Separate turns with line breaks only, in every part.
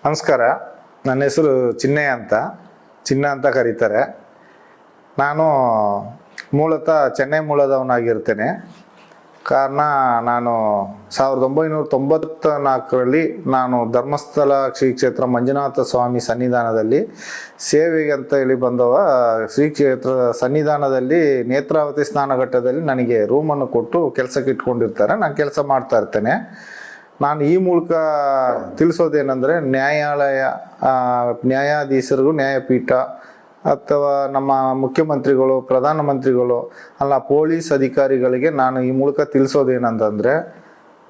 ನಮಸ್ಕಾರ. ನನ್ನ ಹೆಸರು ಚಿನ್ನ ಅಂತ ಕರೀತಾರೆ. ನಾನು ಮೂಲತಃ ಚೆನ್ನೈ ಮೂಲದವನಾಗಿರ್ತೇನೆ. ಕಾರಣ ನಾನು 1994ರಲ್ಲಿ ನಾನು ಧರ್ಮಸ್ಥಳ ಶ್ರೀ ಕ್ಷೇತ್ರ ಮಂಜುನಾಥ ಸ್ವಾಮಿ ಸನ್ನಿಧಾನದಲ್ಲಿ ಸೇವೆಗೆ ಅಂತ ಹೇಳಿ ಬಂದವ. ಶ್ರೀ ಕ್ಷೇತ್ರ ಸನ್ನಿಧಾನದಲ್ಲಿ ನೇತ್ರಾವತಿ ಸ್ನಾನಘಟ್ಟದಲ್ಲಿ ನನಗೆ ರೂಮನ್ನು ಕೊಟ್ಟು ಕೆಲಸಕ್ಕೆ ಇಟ್ಕೊಂಡಿರ್ತಾರೆ. ನಾನು ಕೆಲಸ ಮಾಡ್ತಾ ಇರ್ತೇನೆ. ನಾನು ಈ ಮೂಲಕ ತಿಳಿಸೋದೇನೆಂದರೆ, ನ್ಯಾಯಾಧೀಶರಿಗೂ, ನ್ಯಾಯಪೀಠ ಅಥವಾ ನಮ್ಮ ಮುಖ್ಯಮಂತ್ರಿಗಳು, ಪ್ರಧಾನಮಂತ್ರಿಗಳು ಅಲ್ಲ, ಪೊಲೀಸ್ ಅಧಿಕಾರಿಗಳಿಗೆ ನಾನು ಈ ಮೂಲಕ ತಿಳಿಸೋದೇನಂತಂದರೆ,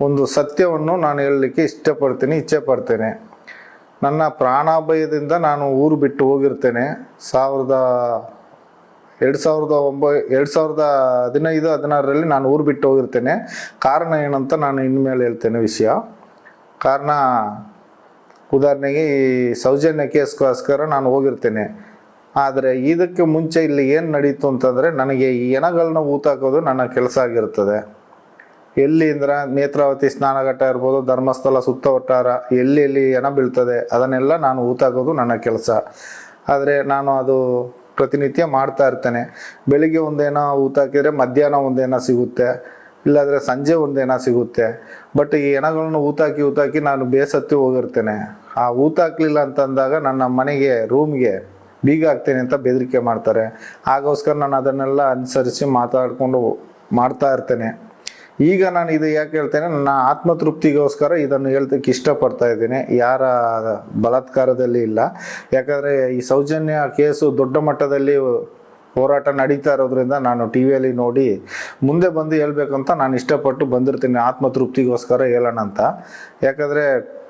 ಒಂದು ಸತ್ಯವನ್ನು ನಾನು ಹೇಳಲಿಕ್ಕೆ ಇಚ್ಛೆ ಪಡ್ತೇನೆ. ನನ್ನ ಪ್ರಾಣಾಭಯದಿಂದ ನಾನು ಊರು ಬಿಟ್ಟು ಹೋಗಿರ್ತೇನೆ. 2015-16ರಲ್ಲಿ ನಾನು ಊರು ಬಿಟ್ಟು ಹೋಗಿರ್ತೇನೆ. ಕಾರಣ ಏನಂತ ನಾನು ಇನ್ಮೇಲೆ ಹೇಳ್ತೇನೆ ವಿಷಯ. ಕಾರಣ ಉದಾಹರಣೆಗೆ ಈ ಸೌಜನ್ಯ ಕೇಸ್ಗೋಸ್ಕರ ನಾನು ಹೋಗಿರ್ತೇನೆ. ಆದರೆ ಇದಕ್ಕೆ ಮುಂಚೆ ಇಲ್ಲಿ ಏನು ನಡೀತು ಅಂತಂದರೆ, ನನಗೆ ಈ ಹೆಣಗಳನ್ನ ಊತಾಕೋದು ನನ್ನ ಕೆಲಸ ಆಗಿರ್ತದೆ. ಎಲ್ಲಿ ಅಂದ್ರೆ ನೇತ್ರಾವತಿ ಸ್ನಾನಘಟ್ಟ ಇರ್ಬೋದು, ಧರ್ಮಸ್ಥಳ ಸುತ್ತವಟ್ಟಾರ ಎಲ್ಲಿ ಹೆಣ ಬೀಳ್ತದೆ ಅದನ್ನೆಲ್ಲ ನಾನು ಊತಾಕೋದು ನನ್ನ ಕೆಲಸ. ಆದರೆ ನಾನು ಅದು ಪ್ರತಿನಿತ್ಯ ಮಾಡ್ತಾ ಇರ್ತೇನೆ. ಬೆಳಿಗ್ಗೆ ಒಂದೇನೋ ಊತಾಕಿದ್ರೆ ಮಧ್ಯಾಹ್ನ ಒಂದೇನೋ ಸಿಗುತ್ತೆ, ಇಲ್ಲಾಂದರೆ ಸಂಜೆ ಒಂದೇನೋ ಸಿಗುತ್ತೆ. ಬಟ್ ಈ ಹೆಣಗಳನ್ನು ಊತಾಕಿ ನಾನು ಬೇಸತ್ತಿ ಹೋಗಿರ್ತೇನೆ. ಆ ಊತಾಕ್ಲಿಲ್ಲ ಅಂತಂದಾಗ ನನ್ನ ಮನೆಗೆ ರೂಮ್ಗೆ ಬೀಗ ಹಾಕ್ತೇನೆ ಅಂತ ಬೆದರಿಕೆ ಮಾಡ್ತಾರೆ. ಆಗೋಸ್ಕರ ನಾನು ಅದನ್ನೆಲ್ಲ ಅನುಸರಿಸಿ ಮಾತಾಡಿಕೊಂಡು ಮಾಡ್ತಾ ಇರ್ತೇನೆ. ಈಗ ನಾನು ಇದು ಯಾಕೆ ಹೇಳ್ತೇನೆ, ನನ್ನ ಆತ್ಮತೃಪ್ತಿಗೋಸ್ಕರ ಇದನ್ನು ಹೇಳ್ತಕ್ಕೆ ಇಷ್ಟಪಡ್ತಾ ಇದ್ದೀನಿ. ಯಾರ ಬಲಾತ್ಕಾರದಲ್ಲಿ ಇಲ್ಲ. ಯಾಕಂದರೆ ಈ ಸೌಜನ್ಯ ಕೇಸು ದೊಡ್ಡ ಮಟ್ಟದಲ್ಲಿ ಹೋರಾಟ ನಡೀತಾ ಇರೋದ್ರಿಂದ ನಾನು ಟಿ ವಿಯಲ್ಲಿ ನೋಡಿ ಮುಂದೆ ಬಂದು ಹೇಳ್ಬೇಕಂತ ನಾನು ಇಷ್ಟಪಟ್ಟು ಬಂದಿರ್ತೀನಿ. ಆತ್ಮತೃಪ್ತಿಗೋಸ್ಕರ ಹೇಳೋಣ ಅಂತ. ಯಾಕಂದರೆ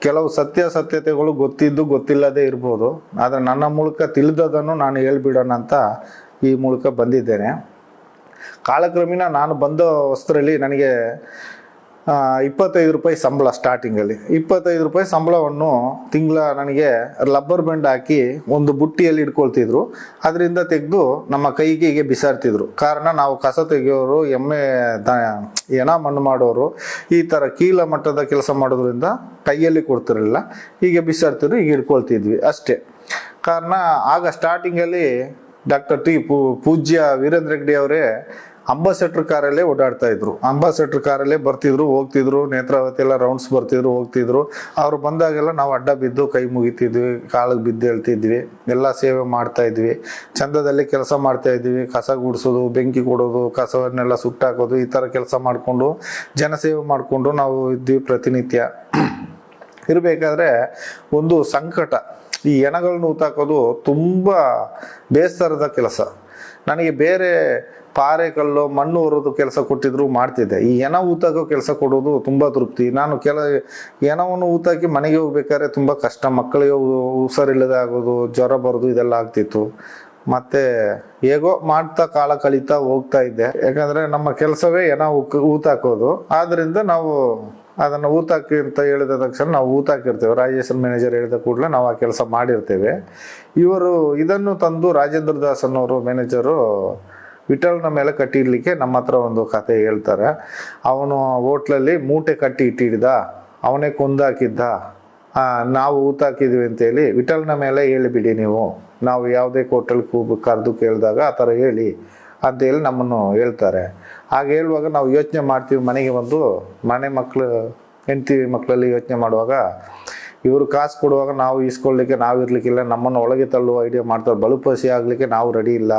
ಕೆಲವು ಸತ್ಯತೆಗಳು ಗೊತ್ತಿಲ್ಲದೆ ಇರ್ಬೋದು. ಆದರೆ ನನ್ನ ಮೂಲಕ ತಿಳಿದದನ್ನು ನಾನು ಹೇಳ್ಬಿಡೋಣ ಅಂತ ಈ ಮೂಲಕ ಬಂದಿದ್ದೇನೆ. ಕಾಲಕ್ರಮೇಣ ನಾನು ಬಂದ ವಸ್ತ್ರಲ್ಲಿ ನನಗೆ 25 ರೂಪಾಯಿ ಸಂಬಳ. ಸ್ಟಾರ್ಟಿಂಗಲ್ಲಿ 25 ರೂಪಾಯಿ ಸಂಬಳವನ್ನು ತಿಂಗಳ ನನಗೆ ರಬ್ಬರ್ ಬ್ಯಾಂಡ್ ಹಾಕಿ ಒಂದು ಬುಟ್ಟಿಯಲ್ಲಿ ಇಟ್ಕೊಳ್ತಿದ್ರು. ಅದರಿಂದ ತೆಗೆದು ನಮ್ಮ ಕೈಗೆ ಬಿಸಾಡ್ತಿದ್ರು. ಕಾರಣ ನಾವು ಕಸ ತೆಗೆಯೋರು, ಹೆಣ ಮಣ್ಣು ಮಾಡೋರು, ಈ ಥರ ಕೀಳ ಮಟ್ಟದ ಕೆಲಸ ಮಾಡೋದ್ರಿಂದ ಕೈಯಲ್ಲಿ ಕೊಡ್ತಿರಲಿಲ್ಲ. ಹೀಗೆ ಬಿಸಾಡ್ತಿದ್ರು, ಈಗ ಇಟ್ಕೊಳ್ತಿದ್ವಿ ಅಷ್ಟೇ. ಕಾರಣ ಆಗ ಸ್ಟಾರ್ಟಿಂಗಲ್ಲಿ ಪೂಜ್ಯ ವೀರೇಂದ್ರ ಹೆಗ್ಗಡೆ ಅವರೇ ಅಂಬಾಸೆಡರ್ ಕಾರಲ್ಲೇ ಓಡಾಡ್ತಾ ಇದ್ರು. ಅಂಬಾಸೆಡರ್ ಕಾರಲ್ಲೇ ಬರ್ತಿದ್ರು, ಹೋಗ್ತಿದ್ರು. ನೇತ್ರಾವತಿ ಎಲ್ಲ ರೌಂಡ್ಸ್ ಬರ್ತಿದ್ರು, ಹೋಗ್ತಿದ್ರು. ಅವ್ರು ಬಂದಾಗೆಲ್ಲ ನಾವು ಅಡ್ಡ ಬಿದ್ದು ಕೈ ಮುಗಿತಿದ್ವಿ, ಕಾಲಿಗೆ ಬಿದ್ದು ಹೇಳ್ತಿದ್ವಿ, ಎಲ್ಲ ಸೇವೆ ಮಾಡ್ತಾ ಇದ್ವಿ. ಚಂದದಲ್ಲಿ ಕೆಲಸ ಮಾಡ್ತಾ ಇದ್ವಿ. ಕಸ ಗುಡಿಸೋದು, ಬೆಂಕಿ ಕೊಡೋದು, ಕಸವನ್ನೆಲ್ಲ ಸುಟ್ಟಾಕೋದು, ಈ ಥರ ಕೆಲಸ ಮಾಡಿಕೊಂಡು ಜನಸೇವೆ ಮಾಡಿಕೊಂಡು ನಾವು ಇದ್ವಿ ಪ್ರತಿನಿತ್ಯ. ಇರಬೇಕಾದ್ರೆ ಒಂದು ಸಂಕಟ, ಈ ಹೆಣಗಳನ್ನ ಊತಾಕೋದು ತುಂಬ ಬೇಸರದ ಕೆಲಸ. ನನಗೆ ಬೇರೆ ಪಾರೆ ಕಲ್ಲು ಮಣ್ಣು ಹೊರೋದು ಕೆಲಸ ಕೊಟ್ಟಿದ್ರು ಮಾಡ್ತಿದ್ದೆ. ಈ ಹೆಣ ಊತಾಕೋ ಕೆಲಸ ಕೊಡೋದು ತುಂಬ ತೃಪ್ತಿ. ನಾನು ಹೆಣವನ್ನು ಊತಾಕಿ ಮನೆಗೆ ಹೋಗ್ಬೇಕಾದ್ರೆ ತುಂಬ ಕಷ್ಟ. ಮಕ್ಕಳಿಗೆ ಹುಷಾರಿಲ್ಲದೆ ಆಗೋದು, ಜ್ವರ ಬರೋದು, ಇದೆಲ್ಲ ಆಗ್ತಿತ್ತು. ಮತ್ತೆ ಹೇಗೋ ಮಾಡ್ತಾ ಕಾಲ ಕಳೀತಾ ಹೋಗ್ತಾ ಇದ್ದೆ. ಯಾಕಂದರೆ ನಮ್ಮ ಕೆಲಸವೇ ಹೆಣ ಊತಾಕೋದು. ಆದ್ದರಿಂದ ನಾವು ಅದನ್ನು ಊತಾಕಿ ಅಂತ ಹೇಳಿದ ತಕ್ಷಣ ನಾವು ಊತಾಕಿರ್ತೇವೆ. ರಾಜೇಶ್ವರ ಮ್ಯಾನೇಜರ್ ಹೇಳಿದ ಕೂಡಲೇ ನಾವು ಆ ಕೆಲಸ ಮಾಡಿರ್ತೇವೆ. ಇವರು ಇದನ್ನು ತಂದು ರಾಜೇಂದ್ರ ದಾಸ್ ಅನ್ನೋರು ಮ್ಯಾನೇಜರು ವಿಠಲ್ನ ಮೇಲೆ ಕಟ್ಟಿಡ್ಲಿಕ್ಕೆ ನಮ್ಮ ಹತ್ರ ಒಂದು ಕತೆ ಹೇಳ್ತಾರೆ. ಅವನು ಹೋಟ್ಲಲ್ಲಿ ಮೂಟೆ ಕಟ್ಟಿ ಇಟ್ಟಿದ್ದ, ಅವನೇ ಕೊಂದಾಕಿದ್ದ, ನಾವು ಊತಾಕಿದ್ವಿ ಅಂತೇಳಿ ವಿಠಲ್ನ ಮೇಲೆ ಹೇಳಿಬಿಡಿ, ನಾವು ಯಾವುದೇ ಹೋಟೆಲ್ ಕರೆದು ಕೇಳಿದಾಗ ಆ ಥರ ಹೇಳಿ ಅಂತೇಳಿ ನಮ್ಮನ್ನು ಹೇಳ್ತಾರೆ. ಹಾಗೆ ಹೇಳುವಾಗ ನಾವು ಯೋಚನೆ ಮಾಡ್ತೀವಿ. ಮನೆಗೆ ಬಂದು ಹೆಂಡತಿ ಮಕ್ಕಳಲ್ಲಿ ಯೋಚನೆ ಮಾಡುವಾಗ, ಇವರು ಕಾಸು ಕೊಡುವಾಗ ನಾವು ಈಸ್ಕೊಳ್ಳಿಕ್ಕೆ ನಾವು ಇರ್ಲಿಕ್ಕಿಲ್ಲ, ನಮ್ಮನ್ನು ಒಳಗೆ ತಳ್ಳುವ ಐಡಿಯಾ ಮಾಡ್ತಾರೆ. ಬಲುಪಸಿ ಆಗಲಿಕ್ಕೆ ನಾವು ರೆಡಿ ಇಲ್ಲ.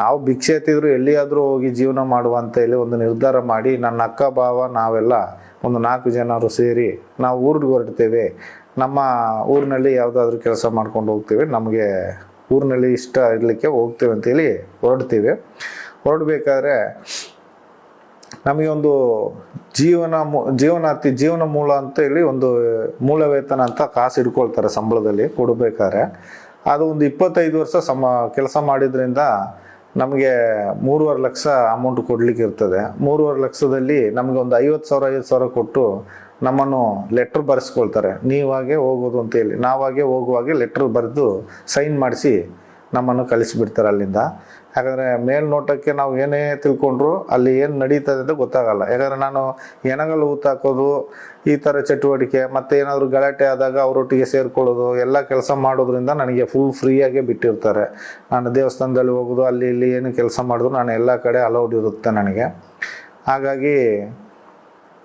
ನಾವು ಭಿಕ್ಷೆ ಎತ್ತಿದ್ರು ಎಲ್ಲಿಯಾದರೂ ಹೋಗಿ ಜೀವನ ಮಾಡುವ ಅಂತ ಹೇಳಿ ಒಂದು ನಿರ್ಧಾರ ಮಾಡಿ, ನನ್ನ ಅಕ್ಕ ಭಾವ ನಾವೆಲ್ಲ ಒಂದು 4 ಜನರು ಸೇರಿ ನಾವು ಊರಿಗೆ ಹೊರಡ್ತೇವೆ. ನಮ್ಮ ಊರಿನಲ್ಲಿ ಯಾವುದಾದ್ರೂ ಕೆಲಸ ಮಾಡ್ಕೊಂಡು ಹೋಗ್ತೇವೆ, ನಮಗೆ ಊರಿನಲ್ಲಿ ಇಷ್ಟ ಇರಲಿಕ್ಕೆ ಹೋಗ್ತೇವೆ ಅಂತೇಳಿ ಹೊರಡಬೇಕಾದ್ರೆ ನಮಗೆ ಒಂದು ಜೀವನ ಮೂಲ ಅಂತ ಹೇಳಿ ಒಂದು ಮೂಲ ವೇತನ ಅಂತ ಕಾಸು ಇಟ್ಕೊಳ್ತಾರೆ ಸಂಬಳದಲ್ಲಿ ಕೊಡಬೇಕಾದ್ರೆ. ಅದು ಒಂದು 25 ವರ್ಷ ಕೆಲಸ ಮಾಡಿದ್ರಿಂದ ನಮಗೆ 3.5 ಲಕ್ಷ ಅಮೌಂಟ್ ಕೊಡ್ಲಿಕ್ಕೆ ಇರ್ತದೆ. 3.5 ಲಕ್ಷದಲ್ಲಿ ನಮಗೆ ಒಂದು 50,000 ಕೊಟ್ಟು ನಮ್ಮನ್ನು ಲೆಟ್ರ್ ಬರೆಸ್ಕೊಳ್ತಾರೆ. ನೀವಾಗೆ ಹೋಗೋದು ಅಂತೇಳಿ. ನಾವಾಗೆ ಹೋಗುವಾಗೆ ಲೆಟ್ರ್ ಬರೆದು ಸೈನ್ ಮಾಡಿಸಿ ನಮ್ಮನ್ನು ಕಳಿಸಿಬಿಡ್ತಾರೆ ಅಲ್ಲಿಂದ. ಯಾಕಂದರೆ ಮೇಲ್ನೋಟಕ್ಕೆ ನಾವು ಏನೇ ತಿಳ್ಕೊಂಡ್ರು ಅಲ್ಲಿ ಏನು ನಡೀತದೆ ಅಂತ ಗೊತ್ತಾಗಲ್ಲ. ಯಾಕಂದರೆ ನಾನು ಹೆಣಗಳು ಊತಾಕೋದು ಈ ಥರ ಚಟುವಟಿಕೆ ಮತ್ತು ಏನಾದರೂ ಗಲಾಟೆ ಆದಾಗ ಅವರೊಟ್ಟಿಗೆ ಸೇರ್ಕೊಳ್ಳೋದು ಎಲ್ಲ ಕೆಲಸ ಮಾಡೋದ್ರಿಂದ ನನಗೆ ಫುಲ್ ಫ್ರೀಯಾಗೇ ಬಿಟ್ಟಿರ್ತಾರೆ. ನಾನು ದೇವಸ್ಥಾನದಲ್ಲಿ ಹೋಗೋದು ಅಲ್ಲಿ ಇಲ್ಲಿ ಏನು ಕೆಲಸ ಮಾಡಿದ್ರು ನಾನು ಎಲ್ಲ ಕಡೆ ಅಲೌಡ್ ಇರುತ್ತೆ ನನಗೆ. ಹಾಗಾಗಿ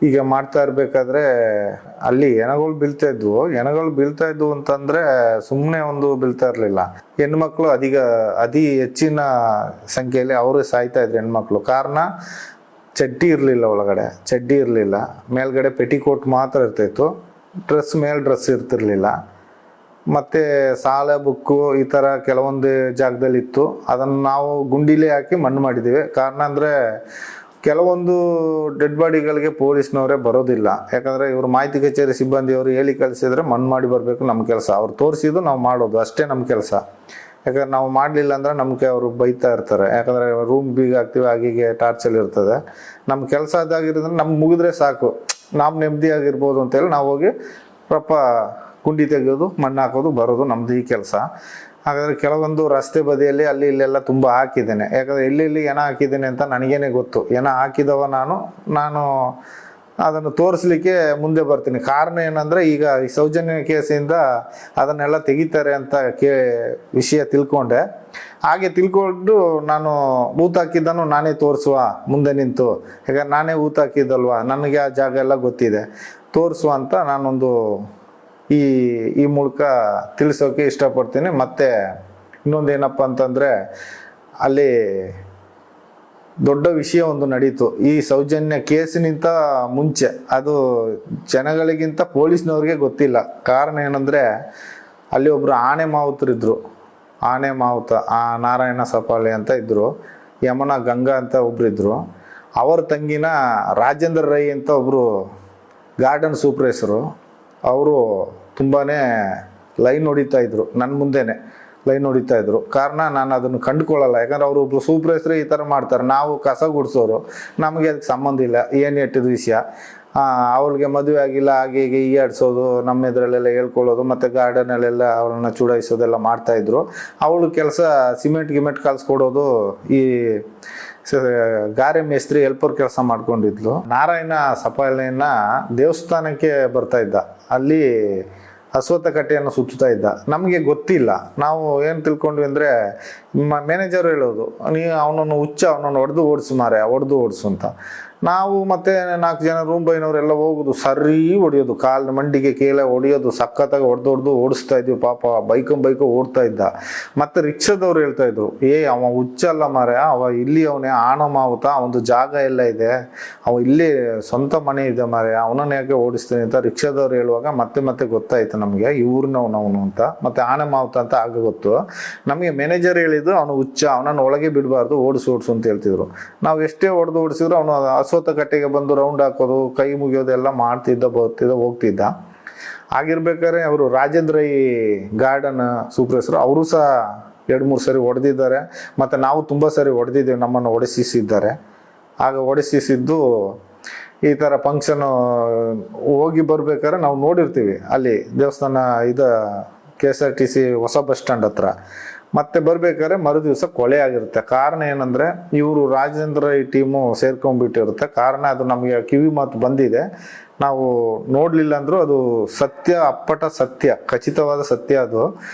ಈಗ ಮಾಡ್ತಾ ಇರಬೇಕಾದ್ರೆ ಅಲ್ಲಿ ಹೆಣಗಳು ಬೀಳ್ತಾ ಇದ್ವು ಅಂತಂದರೆ ಸುಮ್ಮನೆ ಒಂದು ಬೀಳ್ತಾ ಇರಲಿಲ್ಲ. ಹೆಣ್ಮಕ್ಳು ಅತಿ ಹೆಚ್ಚಿನ ಸಂಖ್ಯೆಯಲ್ಲಿ ಅವರೇ ಸಾಯ್ತಾ ಇದ್ರು ಹೆಣ್ಮಕ್ಳು. ಕಾರಣ ಚಡ್ಡಿ ಇರಲಿಲ್ಲ, ಒಳಗಡೆ ಚಡ್ಡಿ ಇರಲಿಲ್ಲ, ಮೇಲ್ಗಡೆ ಪೆಟಿಕೋಟ್ ಮಾತ್ರ ಇರ್ತಾಯಿತ್ತು, ಡ್ರೆಸ್ ಇರ್ತಿರ್ಲಿಲ್ಲ. ಮತ್ತು ಸಾಲೆ ಬುಕ್ಕು ಈ ಥರ ಕೆಲವೊಂದು ಜಾಗದಲ್ಲಿತ್ತು. ಅದನ್ನು ನಾವು ಗುಂಡಿಲೇ ಹಾಕಿ ಮಣ್ಣು ಮಾಡಿದ್ದೀವಿ. ಕಾರಣ ಅಂದರೆ ಕೆಲವೊಂದು ಡೆಡ್ ಬಾಡಿಗಳಿಗೆ ಪೊಲೀಸ್ನವರೇ ಬರೋದಿಲ್ಲ. ಯಾಕಂದರೆ ಇವರು ಮಾಹಿತಿ ಕಚೇರಿ ಸಿಬ್ಬಂದಿಯವರು ಹೇಳಿ ಕಳಿಸಿದ್ರೆ ಮಣ್ಣು ಮಾಡಿ ಬರಬೇಕು ನಮ್ಮ ಕೆಲಸ. ಅವ್ರು ತೋರಿಸಿದ್ದು ನಾವು ಮಾಡೋದು ಅಷ್ಟೇ ನಮ್ಮ ಕೆಲಸ. ಯಾಕಂದ್ರೆ ನಾವು ಮಾಡಲಿಲ್ಲ ಅಂದರೆ ನಮಗೆ ಅವರು ಬೈತಾ ಇರ್ತಾರೆ. ಯಾಕಂದರೆ ರೂಮ್ ಬೀಗ ಹಾಕ್ತೀವಿ, ಹಾಗೆ ಟಾರ್ಚಲ್ಲಿ ಇರ್ತದೆ. ನಮ್ಮ ಕೆಲಸ ಅದಾಗಿರೋದ್ರೆ ನಮ್ಗೆ ಮುಗಿದ್ರೆ ಸಾಕು, ನಾವು ನೆಮ್ಮದಿಯಾಗಿರ್ಬೋದು ಅಂತೇಳಿ ನಾವು ಹೋಗಿ ಗುಂಡಿ ತೆಗೆಯೋದು, ಮಣ್ಣು ಹಾಕೋದು, ಬರೋದು ನಮ್ಮದು ಈ ಕೆಲಸ. ಹಾಗಾದರೆ ಕೆಲವೊಂದು ರಸ್ತೆ ಬದಿಯಲ್ಲಿ ಅಲ್ಲಿ ಇಲ್ಲೆಲ್ಲ ತುಂಬ ಹಾಕಿದ್ದೇನೆ. ಯಾಕಂದರೆ ಎಲ್ಲೆಲ್ಲಿ ಹೆಣ ಹಾಕಿದ್ದೇನೆ ಅಂತ ನನಗೇನೆ ಗೊತ್ತು. ಹೆಣ ಹಾಕಿದವ ನಾನು ಅದನ್ನು ತೋರಿಸ್ಲಿಕ್ಕೆ ಮುಂದೆ ಬರ್ತೀನಿ. ಕಾರಣ ಏನಂದರೆ ಈಗ ಈ ಸೌಜನ್ಯ ಕೇಸಿಂದ ಅದನ್ನೆಲ್ಲ ತೆಗಿತಾರೆ ಅಂತ ವಿಷಯ ತಿಳ್ಕೊಂಡೆ. ಹಾಗೆ ತಿಳ್ಕೊಂಡು ನಾನು ಊತ ಹಾಕಿದ್ದನ್ನು ನಾನೇ ತೋರಿಸುವ ಮುಂದೆ ನಿಂತು. ಯಾಕಂದ್ರೆ ನಾನೇ ಊತ ಹಾಕಿದ್ದಲ್ವ, ನನಗೆ ಆ ಜಾಗ ಎಲ್ಲ ಗೊತ್ತಿದೆ, ತೋರಿಸುವ ಅಂತ ನಾನೊಂದು ಈ ಮೂಲಕ ತಿಳಿಸೋಕೆ ಇಷ್ಟಪಡ್ತೀನಿ. ಮತ್ತು ಇನ್ನೊಂದೇನಪ್ಪ ಅಂತಂದರೆ ಅಲ್ಲಿ ದೊಡ್ಡ ವಿಷಯ ಒಂದು ನಡೀತು ಈ ಸೌಜನ್ಯ ಕೇಸಿನಿಂತ ಮುಂಚೆ. ಅದು ಜನಗಳಿಗಿಂತ ಪೊಲೀಸ್ನವ್ರಿಗೆ ಗೊತ್ತಿಲ್ಲ. ಕಾರಣ ಏನಂದರೆ ಅಲ್ಲಿ ಒಬ್ಬರು ಆನೆ ಮಾವುತರಿದ್ದರು. ಆನೆ ಮಾವುತ ನಾರಾಯಣ ಸಪಾಳೆ ಅಂತ ಇದ್ದರು, ಯಮನ ಗಂಗಾ ಅಂತ ಒಬ್ಬರಿದ್ದರು. ಅವರ ತಂಗಿನ ರಾಜೇಂದ್ರ ರೈ ಅಂತ ಒಬ್ಬರು ಗಾರ್ಡನ್ ಸೂಪರ್ವೈಸರು. ಅವರು ತುಂಬಾ ಲೈನ್ ಹೊಡಿತಾ ಇದ್ರು, ನನ್ನ ಮುಂದೆನೆ ಲೈನ್ ಹೊಡಿತಾ ಇದ್ರು. ಕಾರಣ ನಾನು ಅದನ್ನು ಕಂಡುಕೊಳ್ಳಲ್ಲ. ಯಾಕಂದ್ರೆ ಅವರು ಒಬ್ರು ಸೂಪರ್ವೈಸರೇ ಈ ಥರ ಮಾಡ್ತಾರೆ, ನಾವು ಕಸ ಗುಡಿಸೋರು, ನಮಗೆ ಅದಕ್ಕೆ ಸಂಬಂಧ ಇಲ್ಲ. ಏನು ಎಟ್ಟಿದ ವಿಷಯ, ಅವಳಿಗೆ ಮದುವೆ ಆಗಿಲ್ಲ, ಹಾಗೆ ಹೀಗೆ ಈಯಾಡ್ಸೋದು, ನಮ್ಮ ಎದುರಲ್ಲೆಲ್ಲ ಹೇಳ್ಕೊಳ್ಳೋದು, ಮತ್ತು ಗಾರ್ಡನಲ್ಲೆಲ್ಲ ಅವಳನ್ನ ಚುಡಾಯಿಸೋದೆಲ್ಲ ಮಾಡ್ತಾಯಿದ್ರು. ಅವಳು ಕೆಲಸ ಸಿಮೆಂಟ್ ಕಲ್ಸ್ಕೊಡೋದು, ಈ ಗಾರೆ ಮೇಸ್ತ್ರಿ ಹೆಲ್ಪರ್ ಕೆಲಸ ಮಾಡ್ಕೊಂಡಿದ್ಲು. ನಾರಾಯಣ ಸಪಾಳೆಯನ್ನ ದೇವಸ್ಥಾನಕ್ಕೆ ಬರ್ತಾ ಇದ್ದ, ಅಲ್ಲಿ ಅಶ್ವತ್ಥ ಕಟ್ಟೆಯನ್ನು ಸುತ್ತಾ ಇದ್ದ. ನಮಗೆ ಗೊತ್ತಿಲ್ಲ, ನಾವು ಏನು ತಿಳ್ಕೊಂಡ್ವಿ ಅಂದರೆ ಮ್ಯಾನೇಜರ್ ಹೇಳೋದು, ಅವನನ್ನು ಅವನನ್ನು ಹೊಡೆದು ಓಡಿಸು ಅಂತ. ನಾವು ಮತ್ತೆ 4 ಜನ ರೂಮ್ ಬೈನವರೆಲ್ಲ ಹೋಗೋದು, ಸರಿ ಹೊಡಿಯೋದು, ಕಾಲು ಮಂಡಿಗೆ ಕೇಳ ಹೊಡಿಯೋದು, ಸಖತ್ತಾಗಿ ಹೊಡೆದು ಓಡಿಸ್ತಾ ಇದ್ವಿ. ಪಾಪ ಬೈಕು ಓಡ್ತಾ ಇದ್ದ. ಮತ್ತೆ ರಿಕ್ಷಾದವ್ರು ಹೇಳ್ತಾ ಇದ್ರು, ಅವ ಹುಚ್ಚಲ್ಲ ಮಾರೆ, ಅವ ಇಲ್ಲಿ ಅವನೇ ಆಣ ಮಾವುತ, ಅವನದು ಜಾಗ ಎಲ್ಲ ಇದೆ, ಅವ ಇಲ್ಲಿ ಸ್ವಂತ ಮನೆ ಇದೆ ಮಾರೆ, ಅವನನ್ನ ಯಾಕೆ ಓಡಿಸ್ತೀನಿ ಅಂತ ರಿಕ್ಷಾದವ್ರು ಹೇಳುವಾಗ ಮತ್ತೆ ಗೊತ್ತಾಯ್ತು ನಮಗೆ ಇವ್ರನವನು ಅಂತ. ಮತ್ತೆ ಆನೆ ಮಾವುತ ಅಂತ ಆಗ ಗೊತ್ತು ನಮಗೆ. ಮ್ಯಾನೇಜರ್ ಹೇಳಿದ್ದು ಅವನು ಹುಚ್ಚ, ಅವನನ್ನು ಒಳಗೆ ಬಿಡಬಾರ್ದು, ಓಡಿಸು ಅಂತ ಹೇಳ್ತಿದ್ರು. ನಾವು ಎಷ್ಟೇ ಓಡಿಸಿದ್ರು ಅವನು ಅಶ್ವತ್ಥ ಕಟ್ಟೆಗೆ ಬಂದು ರೌಂಡ್ ಹಾಕೋದು, ಕೈ ಮುಗಿಯೋದೆಲ್ಲ ಮಾಡ್ತಿದ್ದ, ಹೋಗ್ತಿದ್ದ. ಆಗಿರ್ಬೇಕಾದ್ರೆ ಅವರು ರಾಜೇಂದ್ರ ಈ ಗಾರ್ಡನ್ ಸೂಪರ್ವೈಸರ್, ಅವರು ಸಹ 2-3 ಸರಿ ಹೊಡೆದಿದ್ದಾರೆ. ಮತ್ತು ನಾವು ತುಂಬ ಸರಿ ಹೊಡೆದಿದ್ದೇವೆ, ನಮ್ಮನ್ನು ಹೊಡೆಸಿದ್ದಾರೆ. ಆಗ ಹೊಡೆಸಿದ್ದು ಈ ಥರ ಫಂಕ್ಷನ್ ಹೋಗಿ ಬರ್ಬೇಕಾದ್ರೆ ನಾವು ನೋಡಿರ್ತೀವಿ ಅಲ್ಲಿ ದೇವಸ್ಥಾನ KSRTC ಹೊಸ ಬಸ್ ಸ್ಟ್ಯಾಂಡ್ ಹತ್ರ. ಮತ್ತೆ ಬರ್ಬೇಕಾದ್ರೆ ಮರುದಿವಸ ಕೊಲೆ ಆಗಿರುತ್ತೆ. ಕಾರಣ ಏನಂದರೆ ಇವರು ರಾಜೇಂದ್ರ ಈ ಟೀಮು ಸೇರ್ಕೊಂಡ್ಬಿಟ್ಟಿರುತ್ತೆ. ಕಾರಣ ಅದು ನಮಗೆ ಕಿವಿ ಮಾತು ಬಂದಿದೆ, ನಾವು ನೋಡಲಿಲ್ಲ ಅಂದರೂ ಅದು ಸತ್ಯ, ಅಪ್ಪಟ ಸತ್ಯ, ಖಚಿತವಾದ ಸತ್ಯ ಅದು.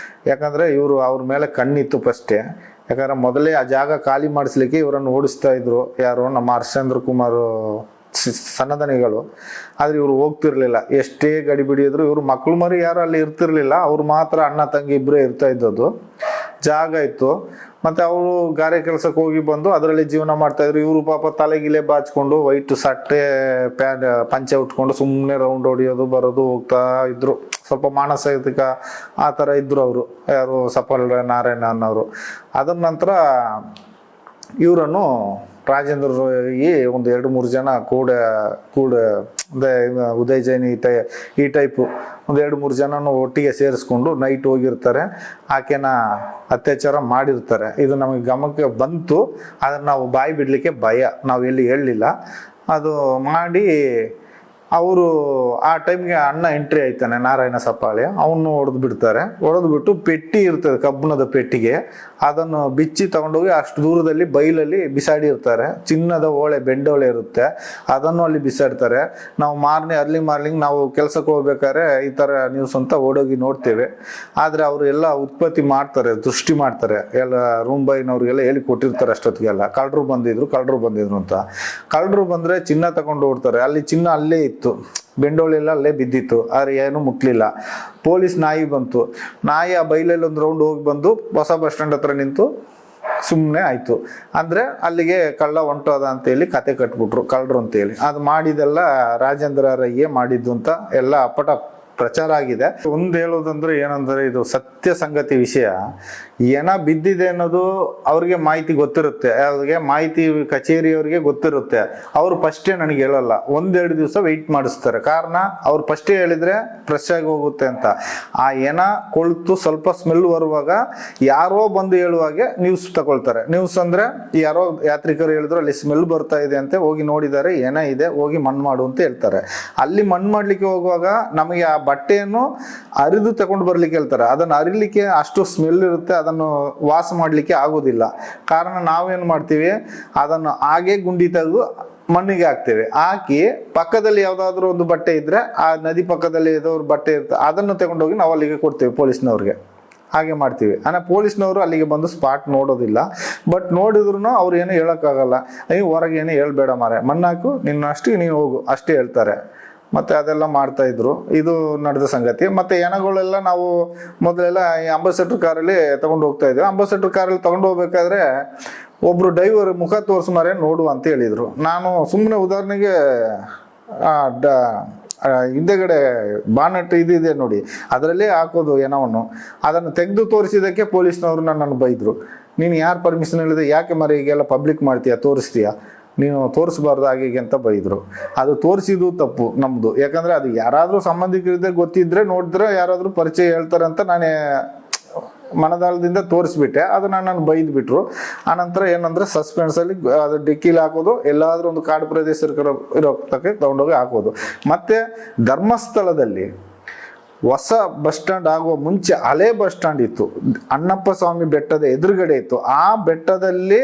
ಯಾಕಂದರೆ ಅವ್ರ ಮೇಲೆ ಕಣ್ಣಿತ್ತು ಫಸ್ಟೇ. ಯಾಕಂದರೆ ಮೊದಲೇ ಆ ಜಾಗ ಖಾಲಿ ಮಾಡಿಸ್ಲಿಕ್ಕೆ ಇವರನ್ನು ಓಡಿಸ್ತಾ ಇದ್ರು ಯಾರು, ನಮ್ಮ ಹರ್ಷೇಂದ್ರ ಕುಮಾರ್ ಸನ್ನದನಿಗಳು. ಆದರೆ ಇವರು ಹೋಗ್ತಿರ್ಲಿಲ್ಲ, ಎಷ್ಟೇ ಗಡಿಬಿಡಿದ್ರು. ಇವರು ಮಕ್ಕಳು ಮರಿ ಯಾರು ಅಲ್ಲಿ ಇರ್ತಿರ್ಲಿಲ್ಲ, ಅವ್ರು ಮಾತ್ರ ಅಣ್ಣ ತಂಗಿ ಇಬ್ಬರೇ ಇರ್ತಾ ಇದ್ದದ್ದು. ಜಾಗ ಇತ್ತು, ಮತ್ತು ಅವರು ಗಾರೆ ಕೆಲಸಕ್ಕೆ ಹೋಗಿ ಬಂದು ಅದರಲ್ಲಿ ಜೀವನ ಮಾಡ್ತಾಯಿದ್ರು. ಇವರು ಪಾಪ ತಲೆಗಿಲೆ ಬಾಚ್ಕೊಂಡು ವೈಟ್ ಸಟ್ಟೆ ಪಂಚೆ ಉಟ್ಕೊಂಡು ಸುಮ್ಮನೆ ರೌಂಡ್ ಹೊಡಿಯೋದು, ಬರೋದು, ಹೋಗ್ತಾ ಇದ್ರು. ಸ್ವಲ್ಪ ಮಾನಸಿಕ ಆ ಥರ ಇದ್ರು ಅವರು, ಯಾರು ಸಫಲ ನಾರಾಯಣ ಅನ್ನೋರು. ಅದರ ನಂತರ ಇವರನ್ನು ರಾಜೇಂದ್ರ ಒಂದು 2-3 ಜನ ಕೂಡ ಅಂದರೆ ಉದಯ್ ಜೈನ್ ಈ ಟೈಪು ಒಂದು 2-3 ಜನನು ಒಟ್ಟಿಗೆ ಸೇರಿಸ್ಕೊಂಡು ನೈಟ್ ಹೋಗಿರ್ತಾರೆ. ಆಕೆನ ಅತ್ಯಾಚಾರ ಮಾಡಿರ್ತಾರೆ. ಇದು ನಮಗೆ ಗಮನಕ್ಕೆ ಬಂತು, ಅದನ್ನು ನಾವು ಬಾಯಿ ಬಿಡಲಿಕ್ಕೆ ಭಯ, ನಾವು ಎಲ್ಲಿ ಹೇಳಲಿಲ್ಲ. ಅದು ಮಾಡಿ ಅವರು ಆ ಟೈಮ್ಗೆ ಅಣ್ಣ ಎಂಟ್ರಿ ಆಯ್ತಾನೆ, ನಾರಾಯಣ ಸಪ್ಪಾಳೆ, ಅವನು ಹೊಡೆದು ಬಿಡ್ತಾರೆ. ಹೊಡೆದು ಬಿಟ್ಟು ಪೆಟ್ಟಿ ಇರ್ತದೆ, ಕಬ್ಬಿಣದ ಪೆಟ್ಟಿಗೆ, ಅದನ್ನು ಬಿಚ್ಚಿ ತಗೊಂಡೋಗಿ ಅಷ್ಟು ದೂರದಲ್ಲಿ ಬೈಲಲ್ಲಿ ಬಿಸಾಡಿರ್ತಾರೆ. ಚಿನ್ನದ ಓಳೆ, ಬೆಂಡೋಳೆ ಇರುತ್ತೆ, ಅದನ್ನು ಅಲ್ಲಿ ಬಿಸಾಡ್ತಾರೆ. ನಾವು ಅರ್ಲಿ ಮಾರ್ನಿಂಗ್ ನಾವು ಕೆಲಸಕ್ಕೆ ಹೋಗ್ಬೇಕಾದ್ರೆ ಈ ಥರ ನ್ಯೂಸ್ ಅಂತ ಓಡೋಗಿ ನೋಡ್ತೇವೆ. ಆದರೆ ಅವರು ಎಲ್ಲ ಉತ್ಪತ್ತಿ ಮಾಡ್ತಾರೆ, ದೃಷ್ಟಿ ಮಾಡ್ತಾರೆ, ಎಲ್ಲ ರೂಮ್ ಬಾಯ್ನವ್ರಿಗೆಲ್ಲ ಹೇಳಿ ಕೊಟ್ಟಿರ್ತಾರೆ ಅಷ್ಟೊತ್ತಿಗೆಲ್ಲ. ಕಳ್ಳರು ಬಂದಿದ್ರು ಅಂತ. ಕಳ್ಳರು ಬಂದರೆ ಚಿನ್ನ ತಗೊಂಡು ಓಡ್ತಾರೆ. ಅಲ್ಲಿ ಚಿನ್ನ ಅಲ್ಲೇ ಇತ್ತು, ಬೆಂಡೋಳೆಲ್ಲ ಅಲ್ಲೇ ಬಿದ್ದಿತ್ತು, ಆದ್ರೆ ಏನು ಮುಟ್ಲಿಲ್ಲ. ಪೊಲೀಸ್ ನಾಯಿ ಬಂತು, ನಾಯಿ ಆ ಬೈಲಲ್ಲಿ ಒಂದು ರೌಂಡ್ ಹೋಗಿ ಬಂದು ಹೊಸ ಬಸ್ ಸ್ಟ್ಯಾಂಡ್ ಹತ್ರ ನಿಂತು ಸುಮ್ಮನೆ ಆಯ್ತು. ಅಂದ್ರೆ ಅಲ್ಲಿಗೆ ಕಳ್ಳ ಹೊಂಟೋದ ಅಂತೇಳಿ ಕತೆ ಕಟ್ಬಿಟ್ರು ಕಳ್ಳರು ಅಂತೇಳಿ. ಅದು ಮಾಡಿದೆಲ್ಲ ರಾಜೇಂದ್ರ ರೈಯೇ ಮಾಡಿದ್ದು ಅಂತ ಎಲ್ಲ ಅಪ್ಪಟ ಪ್ರಚಾರ ಆಗಿದೆ. ಒಂದು ಹೇಳೋದಂದ್ರೆ ಏನಂದ್ರೆ, ಇದು ಸತ್ಯ ಸಂಗತಿ ವಿಷಯ. ಏನ ಬಿದ್ದಿದೆ ಅನ್ನೋದು ಅವ್ರಿಗೆ ಮಾಹಿತಿ ಗೊತ್ತಿರುತ್ತೆ, ಅವ್ರಿಗೆ ಮಾಹಿತಿ ಕಚೇರಿಯವ್ರಿಗೆ ಗೊತ್ತಿರುತ್ತೆ. ಅವ್ರು ಫಸ್ಟೇ ನನಗೆ ಹೇಳಲ್ಲ, 1-2 ದಿವಸ ವೆಯ್ಟ್ ಮಾಡಿಸ್ತಾರೆ. ಕಾರಣ ಅವ್ರು ಫಸ್ಟೇ ಹೇಳಿದ್ರೆ ಫ್ರೆಶ್ ಆಗಿ ಹೋಗುತ್ತೆ ಅಂತ. ಆ ಏನ ಕೊಳ್ತು ಸ್ವಲ್ಪ ಸ್ಮೆಲ್ ಬರುವಾಗ ಯಾರೋ ಬಂದು ಹೇಳುವಾಗೆ ನ್ಯೂಸ್ ತಗೊಳ್ತಾರೆ. ನ್ಯೂಸ್ ಅಂದ್ರೆ ಯಾರೋ ಯಾತ್ರಿಕರು ಹೇಳಿದ್ರು ಅಲ್ಲಿ ಸ್ಮೆಲ್ ಬರ್ತಾ ಇದೆ ಅಂತ, ಹೋಗಿ ನೋಡಿದ್ದಾರೆ, ಏನ ಇದೆ, ಹೋಗಿ ಮಣ್ಣು ಮಾಡು ಅಂತ ಹೇಳ್ತಾರೆ. ಅಲ್ಲಿ ಮಣ್ಣು ಮಾಡ್ಲಿಕ್ಕೆ ಹೋಗುವಾಗ ನಮಗೆ ಆ ಬಟ್ಟೆಯನ್ನು ಅರಿದು ತಗೊಂಡು ಬರ್ಲಿಕ್ಕೆ ಹೇಳ್ತಾರೆ. ಅದನ್ನು ಅರಿಲಿಕ್ಕೆ ಅಷ್ಟು ಸ್ಮೆಲ್ ಇರುತ್ತೆ, ಅದನ್ನು ವಾಸ ಮಾಡಲಿಕ್ಕೆ ಆಗೋದಿಲ್ಲ. ಕಾರಣ ನಾವೇನು ಮಾಡ್ತೀವಿ, ಅದನ್ನು ಹಾಗೆ ಗುಂಡಿ ತೆಗೆದು ಮಣ್ಣಿಗೆ ಹಾಕ್ತೇವೆ. ಹಾಕಿ ಪಕ್ಕದಲ್ಲಿ ಯಾವ್ದಾದ್ರು ಒಂದು ಬಟ್ಟೆ ಇದ್ರೆ, ಆ ನದಿ ಪಕ್ಕದಲ್ಲಿ ಏದೋ ಬಟ್ಟೆ ಇರುತ್ತೆ, ಅದನ್ನು ತಗೊಂಡೋಗಿ ನಾವು ಅಲ್ಲಿಗೆ ಕೊಡ್ತೇವೆ ಪೊಲೀಸ್ನವ್ರಿಗೆ. ಹಾಗೆ ಮಾಡ್ತೀವಿ. ಪೊಲೀಸ್ನವರು ಅಲ್ಲಿಗೆ ಬಂದು ಸ್ಪಾಟ್ ನೋಡೋದಿಲ್ಲ. ಬಟ್ ನೋಡಿದ್ರು ಅವ್ರು ಏನು ಹೇಳೋಕ್ಕಾಗಲ್ಲ, ಹೊರಗೆ ಏನು ಹೇಳ್ಬೇಡ ಮಾರೆ, ಮಣ್ಣಾಕು ನಿನ್ನಷ್ಟು ನೀನು ಹೋಗು ಅಷ್ಟೇ ಹೇಳ್ತಾರೆ. ಮತ್ತೆ ಅದೆಲ್ಲ ಮಾಡ್ತಾ ಇದ್ರು. ಇದು ನಡೆದ ಸಂಗತಿ. ಮತ್ತೆ ಏನಗಳೆಲ್ಲ ನಾವು ಮೊದಲೆಲ್ಲ ಈ ಅಂಬಾಸೆಡರ್ ಕಾರಲ್ಲಿ ತಗೊಂಡು ಹೋಗ್ತಾ ಇದ್ವಿ. ಅಂಬಾಸೆಡರ್ ಕಾರಲ್ಲಿ ತಗೊಂಡು ಹೋಗ್ಬೇಕಾದ್ರೆ ಒಬ್ರು ಡ್ರೈವರ್ ಮುಖ ತೋರಿಸ್ಮಾರೆ ನೋಡು ಅಂತ ಹೇಳಿದ್ರು. ನಾನು ಸುಮ್ಮನೆ ಉದಾಹರಣೆಗೆ ಹಿಂದೆಗಡೆ ಬಾನಟ್ ಇದಿದೆ ನೋಡಿ, ಅದರಲ್ಲೇ ಹಾಕೋದು ಏನವನ್ನು, ಅದನ್ನು ತೆಗೆದು ತೋರಿಸಿದಕ್ಕೆ ಪೊಲೀಸ್ನವರು ನನ್ನನ್ನು ಬೈದರು. ನೀನು ಯಾರು ಪರ್ಮಿಷನ್ ಹೇಳಿದೆ, ಯಾಕೆ ಮರ ಈಗೆಲ್ಲ ಪಬ್ಲಿಕ್ ಮಾಡ್ತೀಯಾ, ತೋರಿಸ್ತೀಯಾ, ನೀನು ತೋರಿಸ್ಬಾರ್ದು ಹಾಗೆ ಅಂತ ಬೈದರು. ಅದು ತೋರಿಸಿದ್ದು ತಪ್ಪು ನಮ್ಮದು. ಯಾಕಂದರೆ ಅದು ಯಾರಾದರೂ ಸಂಬಂಧಿಕರಿದ್ದರೆ ಗೊತ್ತಿದ್ರೆ ನೋಡಿದ್ರೆ ಯಾರಾದರೂ ಪರಿಚಯ ಹೇಳ್ತಾರೆ ಅಂತ ನಾನೇ ಮನದಾಳದಿಂದ ತೋರಿಸ್ಬಿಟ್ಟೆ. ಅದು ನನ್ನನ್ನು ಬೈದು ಬಿಟ್ರು. ಆನಂತರ ಏನಂದ್ರೆ ಸಸ್ಪೆನ್ಸಲ್ಲಿ ಅದು ಡಿಕ್ಕಿಲಿ ಹಾಕೋದು, ಎಲ್ಲಾದ್ರೂ ಒಂದು ಕಾಡು ಪ್ರದೇಶ ಇರೋ ತಗೊಂಡೋಗಿ ಹಾಕೋದು. ಮತ್ತೆ ಧರ್ಮಸ್ಥಳದಲ್ಲಿ ಹೊಸ ಬಸ್ ಸ್ಟ್ಯಾಂಡ್ ಆಗುವ ಮುಂಚೆ ಹಳೆ ಬಸ್ ಸ್ಟ್ಯಾಂಡ್ ಇತ್ತು, ಅಣ್ಣಪ್ಪ ಸ್ವಾಮಿ ಬೆಟ್ಟದ ಎದುರುಗಡೆ ಇತ್ತು. ಆ ಬೆಟ್ಟದಲ್ಲಿ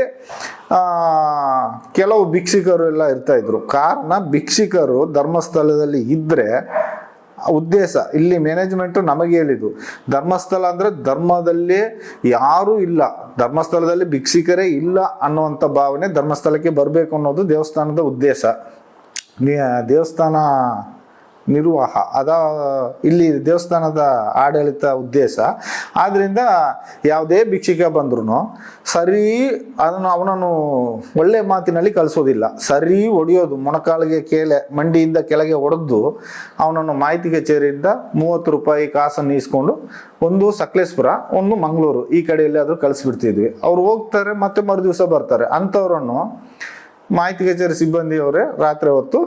ಕೆಲವು ಭಿಕ್ಷುಕರು ಎಲ್ಲ ಇರ್ತಾ ಇದ್ರು. ಕಾರಣ ಭಿಕ್ಷುಕರು ಧರ್ಮಸ್ಥಳದಲ್ಲಿ ಇದ್ರೆ ಉದ್ದೇಶ, ಇಲ್ಲಿ ಮ್ಯಾನೇಜ್ಮೆಂಟ್ ನಮಗೆ ಹೇಳಿದ್ದು, ಧರ್ಮಸ್ಥಳ ಅಂದ್ರೆ ಧರ್ಮದಲ್ಲಿ ಯಾರೂ ಇಲ್ಲ, ಧರ್ಮಸ್ಥಳದಲ್ಲಿ ಭಿಕ್ಷುಕರೇ ಇಲ್ಲ ಅನ್ನುವಂಥ ಭಾವನೆ, ಧರ್ಮಸ್ಥಳಕ್ಕೆ ಬರಬೇಕು ಅನ್ನೋದು ದೇವಸ್ಥಾನದ ಉದ್ದೇಶ, ದೇವಸ್ಥಾನ ನಿರ್ವಾಹ ಇಲ್ಲಿ ದೇವಸ್ಥಾನದ ಆಡಳಿತ ಉದ್ದೇಶ. ಆದ್ರಿಂದ ಯಾವುದೇ ಭಿಕ್ಷುಕ ಬಂದ್ರು ಸರಿ ಅವನನ್ನು ಒಳ್ಳೆ ಮಾತಿನಲ್ಲಿ ಕಳಿಸೋದಿಲ್ಲ, ಸರಿ ಹೊಡೆಯೋದು, ಮೊಣಕಾಲಿಗೆ ಮಂಡಿಯಿಂದ ಕೆಳಗೆ ಹೊಡೆದು ಅವನನ್ನು ಮಾಹಿತಿ ಕಚೇರಿಯಿಂದ 30 ರೂಪಾಯಿ ಕಾಸನ್ನು ಇಸ್ಕೊಂಡು ಒಂದು ಸಕಲೇಶ್ಪುರ, ಒಂದು ಮಂಗಳೂರು, ಈ ಕಡೆ ಎಲ್ಲಾದ್ರೂ ಕಳಿಸ್ಬಿಡ್ತಿದ್ವಿ. ಅವ್ರು ಹೋಗ್ತಾರೆ, ಮತ್ತೆ ಮರು ದಿವಸ ಬರ್ತಾರೆ. ಅಂಥವ್ರನ್ನು ಮಾಹಿತಿ ಕಚೇರಿ ಸಿಬ್ಬಂದಿಯವರೇ ರಾತ್ರಿ ಹೊತ್ತು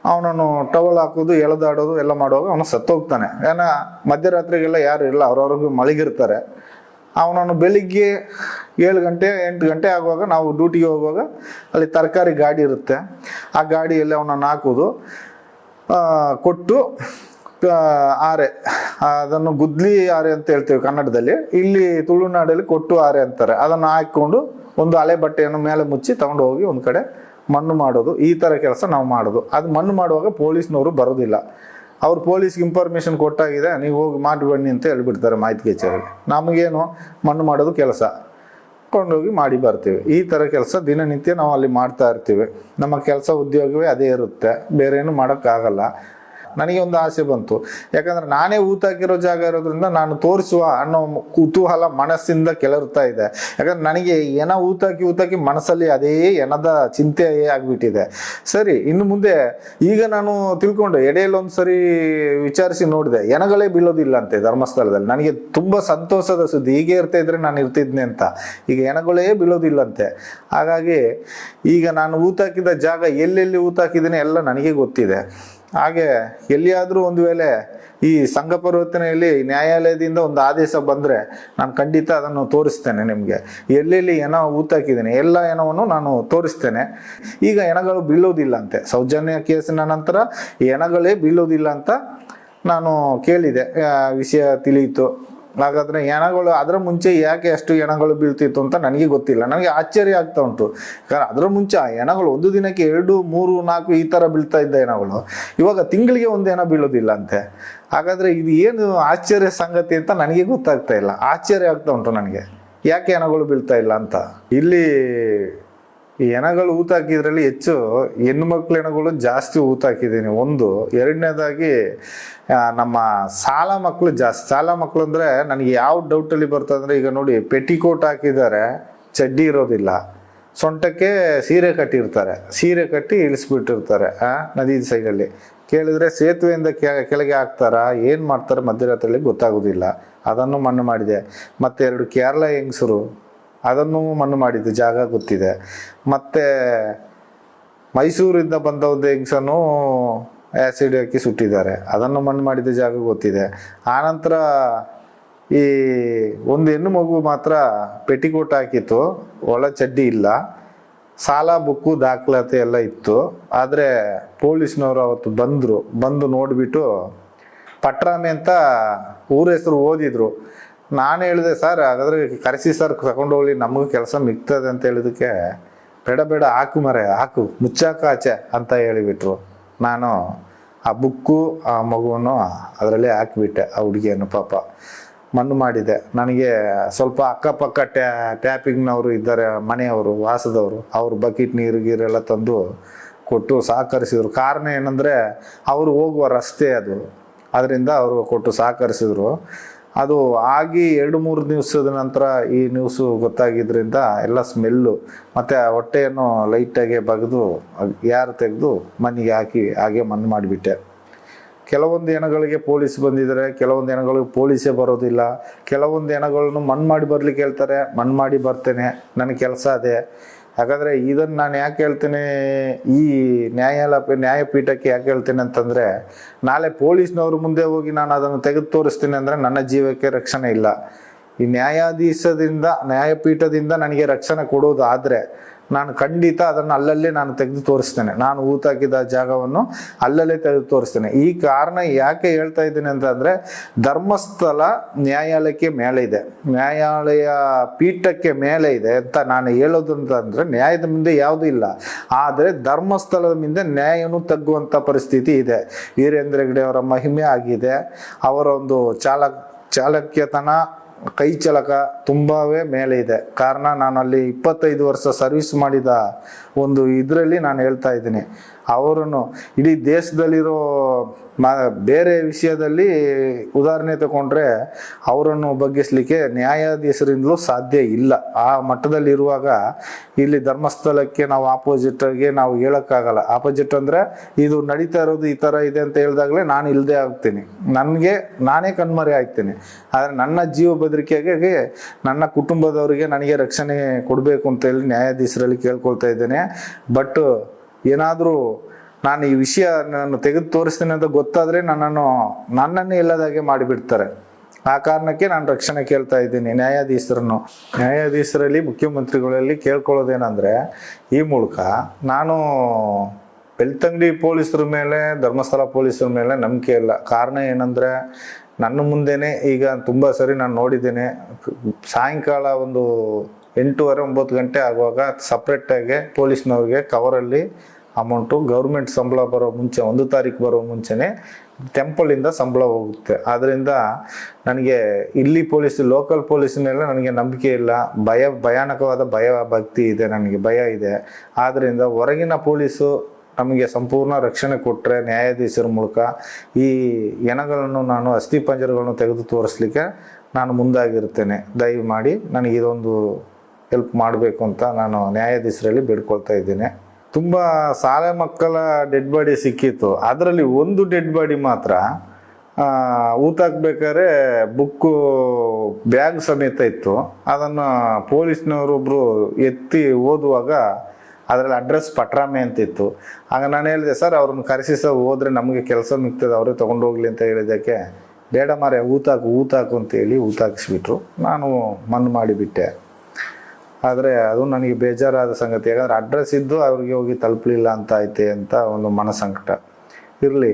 ಅವನನ್ನು ಟವಲ್ ಹಾಕೋದು, ಎಳೆದಾಡೋದು ಎಲ್ಲ ಮಾಡುವಾಗ ಅವನು ಸತ್ತೋಗ್ತಾನೆ. ಮಧ್ಯರಾತ್ರಿಗೆಲ್ಲ ಯಾರು ಇಲ್ಲ, ಅವ್ರವ್ರಿಗೂ ಮಲಗಿರ್ತಾರೆ. ಅವನನ್ನು ಬೆಳಿಗ್ಗೆ 7 ಗಂಟೆ 8 ಗಂಟೆ ಆಗುವಾಗ ನಾವು ಡ್ಯೂಟಿಗೆ ಹೋಗುವಾಗ ಅಲ್ಲಿ ತರಕಾರಿ ಗಾಡಿ ಇರುತ್ತೆ, ಆ ಗಾಡಿಯಲ್ಲಿ ಅವನನ್ನು ಹಾಕೋದು, ಕೊಟ್ಟು ಆರೆ, ಅದನ್ನು ಗುದ್ಲಿ ಆರೆ ಅಂತ ಹೇಳ್ತೇವೆ ಕನ್ನಡದಲ್ಲಿ, ಇಲ್ಲಿ ತುಳುನಾಡಲ್ಲಿ ಕೊಟ್ಟು ಆರೆ ಅಂತಾರೆ. ಅದನ್ನು ಹಾಕೊಂಡು ಒಂದು ಹಳೆ ಬಟ್ಟೆಯನ್ನು ಮೇಲೆ ಮುಚ್ಚಿ ತಗೊಂಡು ಹೋಗಿ ಒಂದು ಕಡೆ ಮಣ್ಣು ಮಾಡೋದು. ಈ ಥರ ಕೆಲಸ ನಾವು ಮಾಡೋದು. ಅದು ಮಣ್ಣು ಮಾಡುವಾಗ ಪೊಲೀಸ್ನವರು ಬರೋದಿಲ್ಲ. ಅವ್ರು ಪೊಲೀಸ್ಗೆ ಇನ್ಫಾರ್ಮೇಶನ್ ಕೊಟ್ಟಾಗಿದೆ, ನೀವು ಹೋಗಿ ಮಾಡಿ ಬನ್ನಿ ಅಂತ ಹೇಳ್ಬಿಡ್ತಾರೆ ಮಾಹಿತಿ ಕಚೇರಿಗೆ. ನಮಗೇನು ಮಣ್ಣು ಮಾಡೋದು ಕೆಲಸ, ಕೊಂಡೋಗಿ ಮಾಡಿ ಬರ್ತೀವಿ. ಈ ಥರ ಕೆಲಸ ದಿನನಿತ್ಯ ನಾವು ಅಲ್ಲಿ ಮಾಡ್ತಾ ಇರ್ತೀವಿ. ನಮ್ಮ ಕೆಲಸ ಉದ್ಯೋಗವೇ ಅದೇ ಇರುತ್ತೆ, ಬೇರೆ ಏನು ಮಾಡೋಕ್ಕಾಗಲ್ಲ. ನನಗೆ ಒಂದು ಆಸೆ ಬಂತು, ಯಾಕಂದ್ರೆ ನಾನೇ ಊತಾಕಿರೋ ಜಾಗ ಇರೋದ್ರಿಂದ ನಾನು ತೋರಿಸುವ ಅನ್ನೋ ಕುತೂಹಲ ಮನಸ್ಸಿಂದ ಕೆಳರ್ತಾ ಇದೆ. ಯಾಕಂದ್ರೆ ನನಗೆ ಊತಾಕಿ ಮನಸ್ಸಲ್ಲಿ ಅದೇ ಏನದ ಚಿಂತೆ ಆಗ್ಬಿಟ್ಟಿದೆ. ಸರಿ, ಇನ್ನು ಮುಂದೆ ಈಗ ನಾನು ತಿಳ್ಕೊಂಡು ಎಡೆಯಲ್ಲಿ ಒಂದ್ಸರಿ ವಿಚಾರಿಸಿ ನೋಡಿದೆ, ಎನಗಳೇ ಬೀಳೋದಿಲ್ಲ ಅಂತೆ ಧರ್ಮಸ್ಥಳದಲ್ಲಿ. ನನಗೆ ತುಂಬಾ ಸಂತೋಷದ ಸುದ್ದಿ, ಹೀಗೆ ಇರ್ತಾ ಇದ್ರೆ ನಾನು ಇರ್ತಿದ್ನೆ ಅಂತ. ಈಗ ಎನಗಳೇ ಬೀಳೋದಿಲ್ಲಂತೆ. ಹಾಗಾಗಿ ಈಗ ನಾನು ಊತಾಕಿದ ಜಾಗ ಎಲ್ಲೆಲ್ಲಿ ಊತಾಕಿದ್ದೀನಿ ಎಲ್ಲ ನನಗೆ ಗೊತ್ತಿದೆ. ಹಾಗೆ ಎಲ್ಲಿಯಾದರೂ ಒಂದು ವೇಳೆ ಈ ಸಂಘ ಪರಿವರ್ತನೆಯಲ್ಲಿ ನ್ಯಾಯಾಲಯದಿಂದ ಒಂದು ಆದೇಶ ಬಂದರೆ ನಾನು ಖಂಡಿತ ಅದನ್ನು ತೋರಿಸ್ತೇನೆ ನಿಮಗೆ. ಎಲ್ಲೆಲ್ಲಿ ಹೆಣ ಊತಾಕಿದ್ದೀನಿ ಎಲ್ಲ ಹೆಣವನ್ನು ನಾನು ತೋರಿಸ್ತೇನೆ. ಈಗ ಹೆಣಗಳು ಬೀಳೋದಿಲ್ಲ ಅಂತೆ, ಸೌಜನ್ಯ ಕೇಸಿನ ನಂತರ ಹೆಣಗಳೇ ಬೀಳೋದಿಲ್ಲ ಅಂತ ನಾನು ಕೇಳಿದೆ, ವಿಷಯ ತಿಳಿಯಿತು. ಹಾಗಾದ್ರೆ ಹೆಣಗಳು ಅದರ ಮುಂಚೆ ಯಾಕೆ ಅಷ್ಟು ಹೆಣಗಳು ಬೀಳ್ತಿತ್ತು ಅಂತ ನನಗೆ ಗೊತ್ತಿಲ್ಲ. ನನಗೆ ಆಶ್ಚರ್ಯ ಆಗ್ತಾ ಉಂಟು. ಕಾರಣ ಅದರ ಮುಂಚೆ ಆ ಹೆಣಗಳು ಒಂದು ದಿನಕ್ಕೆ 2, 3, 4 ಈ ಥರ ಬೀಳ್ತಾ ಇದ್ದ ಹೆಣಗಳು ಇವಾಗ ತಿಂಗಳಿಗೆ ಒಂದು ಹೆಣ ಬೀಳೋದಿಲ್ಲ ಅಂತೆ. ಹಾಗಾದ್ರೆ ಇದು ಏನು ಆಶ್ಚರ್ಯ ಸಂಗತಿ ಅಂತ ನನಗೆ ಗೊತ್ತಾಗ್ತಾ ಇಲ್ಲ. ಆಶ್ಚರ್ಯ ಆಗ್ತಾ ಉಂಟು ನನಗೆ, ಯಾಕೆ ಹೆಣಗಳು ಬೀಳ್ತಾ ಇಲ್ಲ ಅಂತ. ಇಲ್ಲಿ ಈ ಹೆಣಗಳು ಊತಾಕಿದ್ರಲ್ಲಿ ಹೆಚ್ಚು ಹೆಣ್ಣು ಮಕ್ಳು ಹೆಣಗಳು ಜಾಸ್ತಿ ಊತಾಕಿದ್ದೀನಿ ಒಂದು. ಎರಡನೇದಾಗಿ ನಮ್ಮ ಸಾಲ ಮಕ್ಕಳು ಜಾಸ್ತಿ. ಸಾಲ ಮಕ್ಕಳು ಅಂದರೆ ನನಗೆ ಯಾವ ಡೌಟಲ್ಲಿ ಬರ್ತದಂದ್ರೆ, ಈಗ ನೋಡಿ ಪೆಟಿಕೋಟ್ ಹಾಕಿದ್ದಾರೆ, ಚಡ್ಡಿ ಇರೋದಿಲ್ಲ, ಸೊಂಟಕ್ಕೆ ಸೀರೆ ಕಟ್ಟಿರ್ತಾರೆ, ಸೀರೆ ಕಟ್ಟಿ ಇಳಿಸ್ಬಿಟ್ಟಿರ್ತಾರೆ ನದಿ ಸೈಡಲ್ಲಿ. ಕೇಳಿದ್ರೆ ಸೇತುವೆಯಿಂದ ಕೆಳಗೆ ಹಾಕ್ತಾರ, ಏನು ಮಾಡ್ತಾರೆ ಮಧ್ಯರಾತ್ರಿಯಲ್ಲಿ ಗೊತ್ತಾಗೋದಿಲ್ಲ. ಅದನ್ನು ಮಣ್ಣು ಮಾಡಿದೆ. ಮತ್ತು 2 ಕೇರಳ ಹೆಂಗಸರು ಅದನ್ನು ಮಣ್ಣು ಮಾಡಿದ್ದು ಜಾಗ ಗೊತ್ತಿದೆ. ಮತ್ತು ಮೈಸೂರಿಂದ ಬಂದ ಒಂದು ಹೆಂಗಸನ್ನು ಆ್ಯಸಿಡ್ ಹಾಕಿ ಸುಟ್ಟಿದ್ದಾರೆ, ಅದನ್ನು ಮಣ್ಣು ಮಾಡಿದ ಜಾಗ ಗೊತ್ತಿದೆ. ಆನಂತರ ಈ ಒಂದು ಹೆಣ್ಣು ಮಗು ಮಾತ್ರ ಪೆಟಿಕೋಟ್ ಹಾಕಿತ್ತು, ಒಳ ಚಡ್ಡಿ ಇಲ್ಲ, ಸಾಲ ಬುಕ್ಕು ದಾಖಲಾತಿ ಎಲ್ಲ ಇತ್ತು. ಆದರೆ ಪೊಲೀಸ್ನವರು ಅವತ್ತು ಬಂದು ನೋಡಿಬಿಟ್ಟು ಪಟ್ರಾಮಿ ಅಂತ ಊರ ಹೆಸರು ಓದಿದ್ರು. ನಾನು ಹೇಳಿದೆ, ಸರ್ ಹಾಗಾದ್ರೆ ಕರೆಸಿ ಸರ್ ತಗೊಂಡೋಗ್ಲಿ, ನಮಗೂ ಕೆಲಸ ಮಿಗ್ತದೆ ಅಂತ ಹೇಳಿದಕ್ಕೆ, ಬೇಡ ಹಾಕು ಹಾಕು ಮುಚ್ಚಾಕ ಆಚೆ ಅಂತ ಹೇಳಿಬಿಟ್ರು. ನಾನು ಆ ಬುಕ್ಕು ಆ ಮಗುವನ್ನು ಅದರಲ್ಲೇ ಹಾಕಿಬಿಟ್ಟೆ. ಆ ಹುಡುಗಿಯನ್ನು ಪಾಪ ಮಣ್ಣು ಮಾಡಿದೆ. ನನಗೆ ಸ್ವಲ್ಪ ಅಕ್ಕಪಕ್ಕ ಟ್ಯಾಪಿಂಗ್ನವರು ಇದ್ದಾರೆ, ಮನೆಯವರು ವಾಸದವರು, ಅವರು ಬಕೆಟ್ ನೀರೆಲ್ಲ ತಂದು ಕೊಟ್ಟು ಸಹಕರಿಸಿದ್ರು. ಕಾರಣ ಏನಂದರೆ ಅವರು ಹೋಗುವ ರಸ್ತೆ ಅದು, ಅದರಿಂದ ಅವರು ಕೊಟ್ಟು ಸಹಕರಿಸಿದ್ರು. ಅದು ಆಗಿ 2-3 ದಿವಸದ ನಂತರ ಈ ನ್ಯೂಸು ಗೊತ್ತಾಗಿದ್ದರಿಂದ ಎಲ್ಲ ಸ್ಮೆಲ್ಲು ಮತ್ತು ಹೊಟ್ಟೆಯನ್ನು ಲೈಟಾಗಿ ಬಗೆದು ಯಾರು ತೆಗೆದು ಮಣ್ಣಿಗೆ ಹಾಕಿ ಹಾಗೆ ಮಣ್ಣು ಮಾಡಿಬಿಟ್ಟೆ. ಕೆಲವೊಂದು ಹೆಣಗಳಿಗೆ ಪೊಲೀಸ್ ಬಂದಿದ್ದಾರೆ, ಕೆಲವೊಂದು ಹೆಣಗಳಿಗೆ ಪೊಲೀಸೇ ಬರೋದಿಲ್ಲ. ಕೆಲವೊಂದು ಹೆಣಗಳನ್ನು ಮಣ್ಣು ಮಾಡಿ ಬರ್ಲಿಕ್ಕೆ ಹೇಳ್ತಾರೆ, ಮಣ್ಣು ಮಾಡಿ ಬರ್ತೇನೆ, ನನ್ನ ಕೆಲಸ ಅದೇ. ಹಾಗಾದರೆ ಇದನ್ನು ನಾನು ಯಾಕೆ ಹೇಳ್ತೇನೆ, ಈ ನ್ಯಾಯಪೀಠಕ್ಕೆ ಯಾಕೆ ಹೇಳ್ತೇನೆ ಅಂತಂದರೆ, ನಾಳೆ ಪೊಲೀಸ್ನವ್ರ ಮುಂದೆ ಹೋಗಿ ನಾನು ಅದನ್ನು ತೆಗೆದು ತೋರಿಸ್ತೀನಿ ಅಂದರೆ ನನ್ನ ಜೀವಕ್ಕೆ ರಕ್ಷಣೆ ಇಲ್ಲ. ಈ ನ್ಯಾಯಪೀಠದಿಂದ ನನಗೆ ರಕ್ಷಣೆ ಕೊಡೋದು ಆದರೆ ನಾನು ಖಂಡಿತ ಅದನ್ನು ಅಲ್ಲಲ್ಲೇ ನಾನು ತೆಗೆದು ತೋರಿಸ್ತೇನೆ. ನಾನು ಊತಾಕಿದ ಜಾಗವನ್ನು ಅಲ್ಲಲ್ಲೇ ತೆಗೆದು ತೋರಿಸ್ತೇನೆ. ಈ ಕಾರಣ ಯಾಕೆ ಹೇಳ್ತಾ ಇದ್ದೀನಿ ಅಂತಂದರೆ, ಧರ್ಮಸ್ಥಳ ನ್ಯಾಯಾಲಯಕ್ಕೆ ಮೇಲೆ ಇದೆ, ನ್ಯಾಯಾಲಯ ಪೀಠಕ್ಕೆ ಮೇಲೆ ಇದೆ ಅಂತ ನಾನು ಹೇಳೋದು ಅಂತಂದರೆ, ನ್ಯಾಯದ ಮುಂದೆ ಯಾವುದೂ ಇಲ್ಲ. ಆದರೆ ಧರ್ಮಸ್ಥಳದ ಮುಂದೆ ನ್ಯಾಯವನ್ನು ತಗ್ಗುವಂಥ ಪರಿಸ್ಥಿತಿ ಇದೆ. ವೀರೇಂದ್ರ ಹೆಗ್ಗಡೆ ಅವರ ಮಹಿಮೆ ಆಗಿದೆ. ಅವರ ಒಂದು ಚಾಲಕ್ಯತನ, ಕೈ ಚಳಕ ತುಂಬಾವೇ ಮೇಲೆ ಇದೆ. ಕಾರಣ ನಾನು ಅಲ್ಲಿ 25 ವರ್ಷ ಸರ್ವಿಸ್ ಮಾಡಿದ ಒಂದು ಇದರಲ್ಲಿ ನಾನು ಹೇಳ್ತಾ ಇದ್ದೀನಿ. ಅವರನ್ನು ಇಡೀ ದೇಶದಲ್ಲಿರೋ ಬೇರೆ ವಿಷಯದಲ್ಲಿ ಉದಾಹರಣೆ ತಗೊಂಡ್ರೆ ಅವರನ್ನು ಬಗ್ಗಿಸ್ಲಿಕ್ಕೆ ನ್ಯಾಯಾಧೀಶರಿಂದಲೂ ಸಾಧ್ಯ ಇಲ್ಲ. ಆ ಮಟ್ಟದಲ್ಲಿ ಇರುವಾಗ ಇಲ್ಲಿ ಧರ್ಮಸ್ಥಳಕ್ಕೆ ನಾವು ಆಪೋಸಿಟ್ಗೆ ನಾವು ಹೇಳೋಕ್ಕಾಗಲ್ಲ. ಆಪೋಸಿಟ್ ಅಂದರೆ ಇದು ನಡೀತಾ ಇರೋದು ಈ ಥರ ಇದೆ ಅಂತ ಹೇಳಿದಾಗಲೇ ನಾನು ಇಲ್ಲದೆ ಆಗ್ತೀನಿ, ನಾನೇ ಕಣ್ಮರೆ ಆಗ್ತೀನಿ. ಆದರೆ ನನ್ನ ಜೀವ ಬೆದರಿಕೆಗೆ ನನ್ನ ಕುಟುಂಬದವರಿಗೆ ನನಗೆ ರಕ್ಷಣೆ ಕೊಡಬೇಕು ಅಂತ ಹೇಳಿ ನ್ಯಾಯಾಧೀಶರಲ್ಲಿ ಕೇಳ್ಕೊಳ್ತಾ ಇದ್ದೇನೆ. ಬಟ್ ಏನಾದರೂ ನಾನು ಈ ವಿಷಯ ನಾನು ತೆಗೆದು ತೋರಿಸ್ತೇನೆ ಅಂತ ಗೊತ್ತಾದರೆ ನನ್ನನ್ನೇ ಇಲ್ಲದಾಗೆ ಮಾಡಿಬಿಡ್ತಾರೆ. ಆ ಕಾರಣಕ್ಕೆ ನಾನು ರಕ್ಷಣೆ ಕೇಳ್ತಾ ಇದ್ದೀನಿ ನ್ಯಾಯಾಧೀಶರಲ್ಲಿ ಮುಖ್ಯಮಂತ್ರಿಗಳಲ್ಲಿ ಕೇಳ್ಕೊಳ್ಳೋದೇನೆಂದರೆ, ಈ ಮೂಲಕ ನಾನು ಬೆಳ್ತಂಗಡಿ ಪೊಲೀಸರ ಮೇಲೆ, ಧರ್ಮಸ್ಥಳ ಪೊಲೀಸರ ಮೇಲೆ ನಂಬಿಕೆ ಇಲ್ಲ. ಕಾರಣ ಏನಂದರೆ, ನನ್ನ ಮುಂದೆನೇ ಈಗ ತುಂಬ ಸರಿ ನಾನು ನೋಡಿದ್ದೇನೆ, ಸಾಯಂಕಾಲ ಒಂದು 8:30-9 ಗಂಟೆ ಆಗುವಾಗ ಸಪ್ರೇಟಾಗಿ ಪೊಲೀಸ್ನವ್ರಿಗೆ ಕವರಲ್ಲಿ ಅಮೌಂಟು ಗೌರ್ಮೆಂಟ್ ಸಂಬಳ ಬರೋ ಮುಂಚೆ 1 ತಾರೀಕು ಬರೋ ಮುಂಚೆನೇ ಟೆಂಪಲಿಂದ ಸಂಬಳ ಹೋಗುತ್ತೆ. ಆದ್ದರಿಂದ ನನಗೆ ಇಲ್ಲಿ ಲೋಕಲ್ ಪೊಲೀಸ್ ಮೇಲೆ ನನಗೆ ನಂಬಿಕೆ ಇಲ್ಲ. ಭಯಾನಕವಾದ ಭಕ್ತಿ ಇದೆ, ನನಗೆ ಭಯ ಇದೆ. ಆದ್ದರಿಂದ ಹೊರಗಿನ ಪೊಲೀಸು ನಮಗೆ ಸಂಪೂರ್ಣ ರಕ್ಷಣೆ ಕೊಟ್ಟರೆ ನ್ಯಾಯಾಧೀಶರ ಮೂಲಕ ಈ ಹೆಣಗಳನ್ನು ನಾನು ಅಸ್ಥಿಪಂಜರಗಳನ್ನು ತೆಗೆದು ತೋರಿಸ್ಲಿಕ್ಕೆ ನಾನು ಮುಂದಾಗಿರ್ತೇನೆ. ದಯಮಾಡಿ ನನಗೆ ಇದೊಂದು ಹೆಲ್ಪ್ ಮಾಡಬೇಕು ಅಂತ ನಾನು ನ್ಯಾಯಾಧೀಶರಲ್ಲಿ ಬೇಡ್ಕೊಳ್ತಾ ಇದ್ದೀನಿ. ತುಂಬ ಶಾಲೆ ಮಕ್ಕಳ ಡೆಡ್ ಬಾಡಿ ಸಿಕ್ಕಿತ್ತು. ಅದರಲ್ಲಿ ಒಂದು ಡೆಡ್ ಬಾಡಿ ಮಾತ್ರ ಊತಾಕ್ಬೇಕಾದ್ರೆ ಬುಕ್ಕು ಬ್ಯಾಗ್ ಸಮೇತ ಇತ್ತು. ಅದನ್ನು ಪೊಲೀಸ್ನವರೊಬ್ಬರು ಎತ್ತಿ ಓದುವಾಗ ಅದರಲ್ಲಿ ಅಡ್ರೆಸ್ ಪಟ್ರಾಮೆ ಅಂತಿತ್ತು. ಆಗ ನಾನು ಹೇಳಿದೆ, ಸರ್ ಅವ್ರನ್ನ ಕರೆಸಿ ಸರ್, ಹೋದ್ರೆ ನಮಗೆ ಕೆಲಸ ಮಿಗ್ತದೆ, ಅವರೇ ತೊಗೊಂಡು ಹೋಗ್ಲಿ ಅಂತ ಹೇಳಿದ್ದಕ್ಕೆ, ಬೇಡ ಮಾರೆ ಊತಾಕು ಅಂತೇಳಿ ಊತಾಕಿಸ್ಬಿಟ್ರು. ನಾನು ಮಣ್ಣು ಮಾಡಿಬಿಟ್ಟೆ. ಆದರೆ ಅದು ನನಗೆ ಬೇಜಾರಾದ ಸಂಗತಿ. ಯಾಕಂದರೆ ಅಡ್ರೆಸ್ ಇದ್ದು ಅವ್ರಿಗೆ ಹೋಗಿ ತಲುಪಲಿಲ್ಲ ಅಂತ ಐತೆ ಅಂತ ಒಂದು ಮನಸಂಕಟ ಇರಲಿ.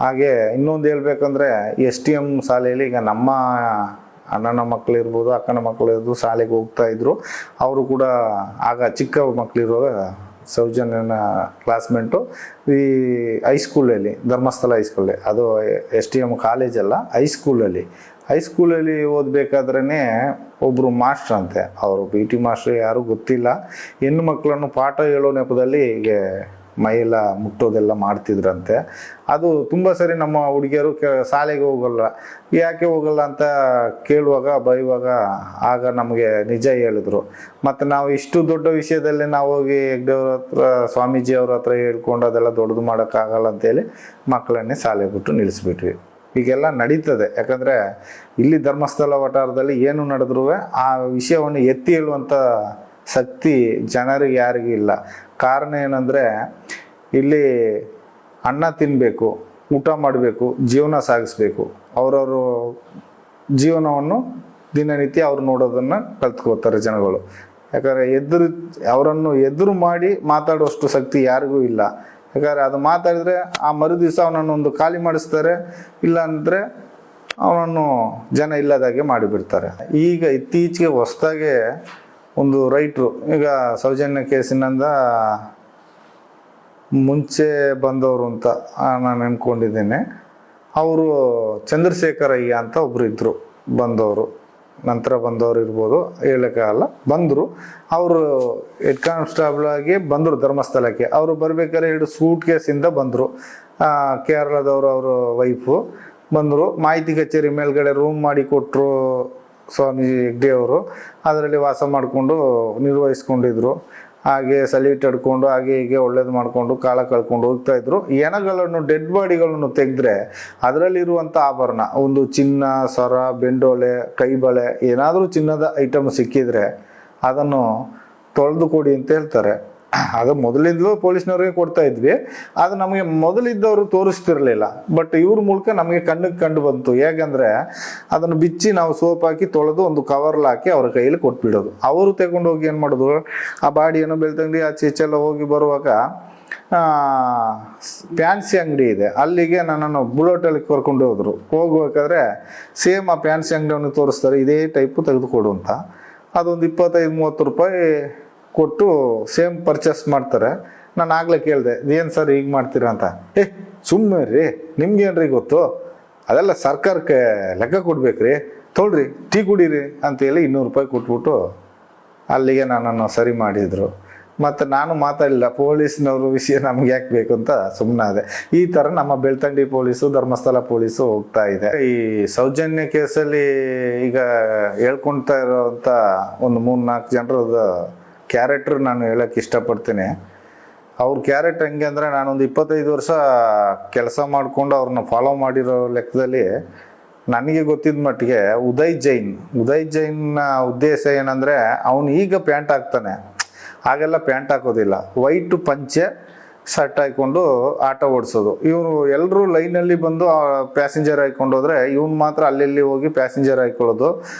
ಹಾಗೆ ಇನ್ನೊಂದು ಹೇಳ್ಬೇಕಂದ್ರೆ, STM ಶಾಲೆಯಲ್ಲಿ ಈಗ ನಮ್ಮ ಅಣ್ಣನ ಮಕ್ಕಳು ಇರ್ಬೋದು, ಅಕ್ಕನ ಮಕ್ಕಳು ಇರ್ಬೋದು, ಶಾಲೆಗೆ ಹೋಗ್ತಾ ಇದ್ರು. ಅವರು ಕೂಡ ಆಗ ಚಿಕ್ಕ ಮಕ್ಕಳಿರುವಾಗ ಸೌಜನ್ಯನ ಕ್ಲಾಸ್ಮೇಟು ಈ ಹೈಸ್ಕೂಲಲ್ಲಿ, ಧರ್ಮಸ್ಥಳ ಹೈಸ್ಕೂಲಲ್ಲಿ, ಅದು STM ಕಾಲೇಜಲ್ಲ, ಹೈಸ್ಕೂಲಲ್ಲಿ ಓದಬೇಕಾದ್ರೇ ಒಬ್ಬರು ಮಾಸ್ಟ್ರ್ ಅಂತೆ, ಅವರು PT ಮಾಸ್ಟ್ರು ಯಾರು ಗೊತ್ತಿಲ್ಲ, ಹೆಣ್ಣು ಮಕ್ಕಳನ್ನು ಪಾಠ ಹೇಳೋ ನೆಪದಲ್ಲಿ ಹೀಗೆ ಮೈಯೆಲ್ಲ ಮುಟ್ಟೋದೆಲ್ಲ ಮಾಡ್ತಿದ್ರಂತೆ. ಅದು ತುಂಬ ಸರಿ ನಮ್ಮ ಹುಡುಗಿಯರು ಶಾಲೆಗೆ ಹೋಗಲ್ಲ, ಯಾಕೆ ಹೋಗಲ್ಲ ಅಂತ ಕೇಳುವಾಗ ಬೈಯುವಾಗ ಆಗ ನಮಗೆ ನಿಜ ಹೇಳಿದ್ರು. ಮತ್ತು ನಾವು ಇಷ್ಟು ದೊಡ್ಡ ವಿಷಯದಲ್ಲಿ ನಾವು ಹೋಗಿ ಹೆಗ್ಡೆಯವ್ರ ಹತ್ರ, ಸ್ವಾಮೀಜಿ ಅವ್ರ ಹತ್ರ ಹೇಳ್ಕೊಂಡು ಅದೆಲ್ಲ ದೊಡ್ಡದು ಮಾಡೋಕ್ಕಾಗಲ್ಲ ಅಂತೇಳಿ ಮಕ್ಕಳನ್ನೇ ಶಾಲೆ ಬಿಟ್ಟು ನಿಲ್ಲಿಸ್ಬಿಟ್ವಿ. ಹೀಗೆಲ್ಲ ನಡೀತದೆ. ಯಾಕಂದರೆ ಇಲ್ಲಿ ಧರ್ಮಸ್ಥಳ ವಠಾರದಲ್ಲಿ ಏನು ನಡೆದ್ರೂ ಆ ವಿಷಯವನ್ನು ಎತ್ತಿ ಹೇಳುವಂಥ ಶಕ್ತಿ ಜನರಿಗೆ ಯಾರಿಗೂ ಇಲ್ಲ. ಕಾರಣ ಏನಂದರೆ, ಇಲ್ಲಿ ಅನ್ನ ತಿನ್ನಬೇಕು, ಊಟ ಮಾಡಬೇಕು, ಜೀವನ ಸಾಗಿಸ್ಬೇಕು. ಅವರವರು ಜೀವನವನ್ನು ದಿನನಿತ್ಯ ಅವ್ರು ನೋಡೋದನ್ನು ಕಲ್ತ್ಕೋತಾರೆ ಜನಗಳು. ಯಾಕಂದರೆ ಅವರನ್ನು ಎದುರು ಮಾಡಿ ಮಾತಾಡುವಷ್ಟು ಶಕ್ತಿ ಯಾರಿಗೂ ಇಲ್ಲ. ಯಾಕಂದರೆ ಅದು ಮಾತಾಡಿದರೆ ಆ ಮರು ದಿವಸ ಅವನನ್ನು ಖಾಲಿ ಮಾಡಿಸ್ತಾರೆ, ಇಲ್ಲ ಅಂದರೆ ಅವನನ್ನು ಜನ ಇಲ್ಲದಾಗೆ ಮಾಡಿಬಿಡ್ತಾರೆ. ಈಗ ಇತ್ತೀಚೆಗೆ ಹೊಸದಾಗೆ ಒಂದು ರೈಟ್ರು, ಈಗ ಸೌಜನ್ಯ ಕೇಸಿನಿಂದ ಮುಂಚೆ ಬಂದವರು ಅಂತ ನಾನು ಅನ್ಕೊಂಡಿದ್ದೇನೆ, ಅವರು ಚಂದ್ರಶೇಖರಯ್ಯ ಅಂತ ಒಬ್ರು ಇದ್ರು ಬಂದವರು, ನಂತರ ಬಂದವರು ಇರ್ಬೋದು, ಹೇಳೋಕ್ಕಾಗಲ್ಲ. ಬಂದರು, ಅವರು ಹೆಡ್ ಕಾನ್ಸ್ಟೇಬಲ್ ಆಗಿ ಬಂದರು ಧರ್ಮಸ್ಥಳಕ್ಕೆ. ಅವರು ಬರ್ಬೇಕಾದ್ರೆ 2 ಸೂಟ್ ಕೇಸಿಂದ ಬಂದರು. ಕೇರಳದವರು, ಅವರ ವೈಫು ಬಂದರು. ಮಾಹಿತಿ ಕಚೇರಿ ಮೇಲ್ಗಡೆ ರೂಮ್ ಮಾಡಿ ಕೊಟ್ಟರು ಸ್ವಾಮಿ ಹೆಗ್ಡೆ ಅವರು. ಅದರಲ್ಲಿ ವಾಸ ಮಾಡಿಕೊಂಡು ನಿರ್ವಹಿಸ್ಕೊಂಡಿದ್ರು. ಹಾಗೆ ಸಲೀಟ್ ಹಿಡ್ಕೊಂಡು ಹಾಗೆ ಹೀಗೆ ಒಳ್ಳೇದು ಮಾಡಿಕೊಂಡು ಕಾಲ ಕಳ್ಕೊಂಡು ಹೋಗ್ತಾ ಇದ್ರು. ಹೆಣಗಳನ್ನು, ಡೆಡ್ ಬಾಡಿಗಳನ್ನು ತೆಗೆದ್ರೆ ಅದರಲ್ಲಿರುವಂಥ ಆಭರಣ, ಒಂದು ಚಿನ್ನ, ಸರ, ಬೆಂಡೋಲೆ, ಕೈಬಳೆ, ಏನಾದರೂ ಚಿನ್ನದ ಐಟಮ್ ಸಿಕ್ಕಿದ್ರೆ ಅದನ್ನು ತೊಳೆದು ಕೊಡಿ ಅಂತ ಹೇಳ್ತಾರೆ. ಅದು ಮೊದಲಿಂದಲೂ ಪೊಲೀಸ್ನವ್ರಿಗೆ ಕೊಡ್ತಾ ಇದ್ವಿ. ಅದು ನಮಗೆ ಮೊದಲಿದ್ದವರು ತೋರಿಸ್ತಿರ್ಲಿಲ್ಲ. ಬಟ್ ಇವ್ರ ಮೂಲಕ ನಮಗೆ ಕಣ್ಣಿಗೆ ಕಂಡು ಬಂತು. ಹೇಗಂದ್ರೆ, ಅದನ್ನು ಬಿಚ್ಚಿ ನಾವು ಸೋಪ್ ಹಾಕಿ ತೊಳೆದು ಒಂದು ಕವರ್ಲ್ ಹಾಕಿ ಅವ್ರ ಕೈಯಲ್ಲಿ ಕೊಟ್ಬಿಡೋದು. ಅವರು ತಗೊಂಡು ಹೋಗಿ ಏನು ಮಾಡೋದು, ಆ ಬಾಡಿಯನ್ನು ಬೆಳ್ತಂಗಡಿ ಆಚೆ ಈಚೆಲ್ಲ ಹೋಗಿ ಬರುವಾಗ ಫ್ಯಾನ್ಸಿ ಅಂಗಡಿ ಇದೆ, ಅಲ್ಲಿಗೆ ನನ್ನನ್ನು ಬುಲೆಟಲ್ಲಿ ಕರ್ಕೊಂಡು ಹೋದ್ರು. ಹೋಗ್ಬೇಕಾದ್ರೆ ಸೇಮ್ ಆ ಫ್ಯಾನ್ಸಿ ಅಂಗಡಿಯನ್ನು ತೋರಿಸ್ತಾರೆ, ಇದೇ ಟೈಪು ತೆಗೆದುಕೊಡು ಅಂತ. ಅದೊಂದು 25-30 ರೂಪಾಯಿ ಕೊಟ್ಟು ಸೇಮ್ ಪರ್ಚೇಸ್ ಮಾಡ್ತಾರೆ. ನಾನು ಆಗಲೇ ಕೇಳಿದೆ, ಏನು ಸರ್ ಹೀಗೆ ಮಾಡ್ತೀರಾ ಅಂತ. ಸುಮ್ಮನೆ ರೀ, ನಿಮ್ಗೇನ್ರಿ ಗೊತ್ತು, ಅದೆಲ್ಲ ಸರ್ಕಾರಕ್ಕೆ ಲೆಕ್ಕ ಕೊಡ್ಬೇಕ್ರಿ, ತೊಳ್ರಿ ಟೀ ಕುಡೀರಿ ಅಂತೇಳಿ 200 ರೂಪಾಯಿ ಕೊಟ್ಬಿಟ್ಟು ಅಲ್ಲಿಗೆ ನನ್ನನ್ನು ಸರಿ ಮಾಡಿದರು. ಮತ್ತು ನಾನು ಮಾತಾಡಲಿಲ್ಲ, ಪೊಲೀಸ್ನವ್ರ ವಿಷಯ ನಮ್ಗೆ ಯಾಕೆ ಬೇಕು ಅಂತ ಸುಮ್ಮನಾದೆ. ಈ ಥರ ನಮ್ಮ ಬೆಳ್ತಂಗಡಿ ಪೊಲೀಸು, ಧರ್ಮಸ್ಥಳ ಪೊಲೀಸು ಹೋಗ್ತಾ ಇದೆ. ಈ ಸೌಜನ್ಯ ಕೇಸಲ್ಲಿ ಈಗ ಹೇಳ್ಕೊಳ್ತಾ ಇರೋವಂಥ ಒಂದು 3-4 ಜನರದ ಕ್ಯಾರೆಕ್ಟರ್ ನಾನು ಹೇಳೋಕ್ಕೆ ಇಷ್ಟಪಡ್ತೀನಿ. ಅವ್ರ ಕ್ಯಾರೆಕ್ಟರ್ ಹೆಂಗೆ ಅಂದರೆ, ನಾನೊಂದು 25 ವರ್ಷ ಕೆಲಸ ಮಾಡಿಕೊಂಡು ಅವ್ರನ್ನ ಫಾಲೋ ಮಾಡಿರೋ ಲೆಕ್ಕದಲ್ಲಿ ನನಗೆ ಗೊತ್ತಿದ್ದ ಮಟ್ಟಿಗೆ ಉದಯ್ ಜೈನ್ನ ಉದ್ದೇಶ ಏನಂದರೆ, ಅವನು ಈಗ ಪ್ಯಾಂಟ್ ಹಾಕ್ತಾನೆ, ಹಾಗೆಲ್ಲ ಪ್ಯಾಂಟ್ ಹಾಕೋದಿಲ್ಲ, ವೈಟ್ ಪಂಚೆ ಶರ್ಟ್ ಹಾಕ್ಕೊಂಡು ಆಟೋ ಓಡಿಸೋದು. ಇವರು ಎಲ್ಲರೂ ಲೈನಲ್ಲಿ ಬಂದು ಪ್ಯಾಸೆಂಜರ್ ಹಾಕ್ಕೊಂಡು ಹೋದರೆ ಇವನು ಮಾತ್ರ ಅಲ್ಲೆಲ್ಲಿ ಹೋಗಿ ಪ್ಯಾಸೆಂಜರ್ ಹಾಕೊಳ್ಳೋದು.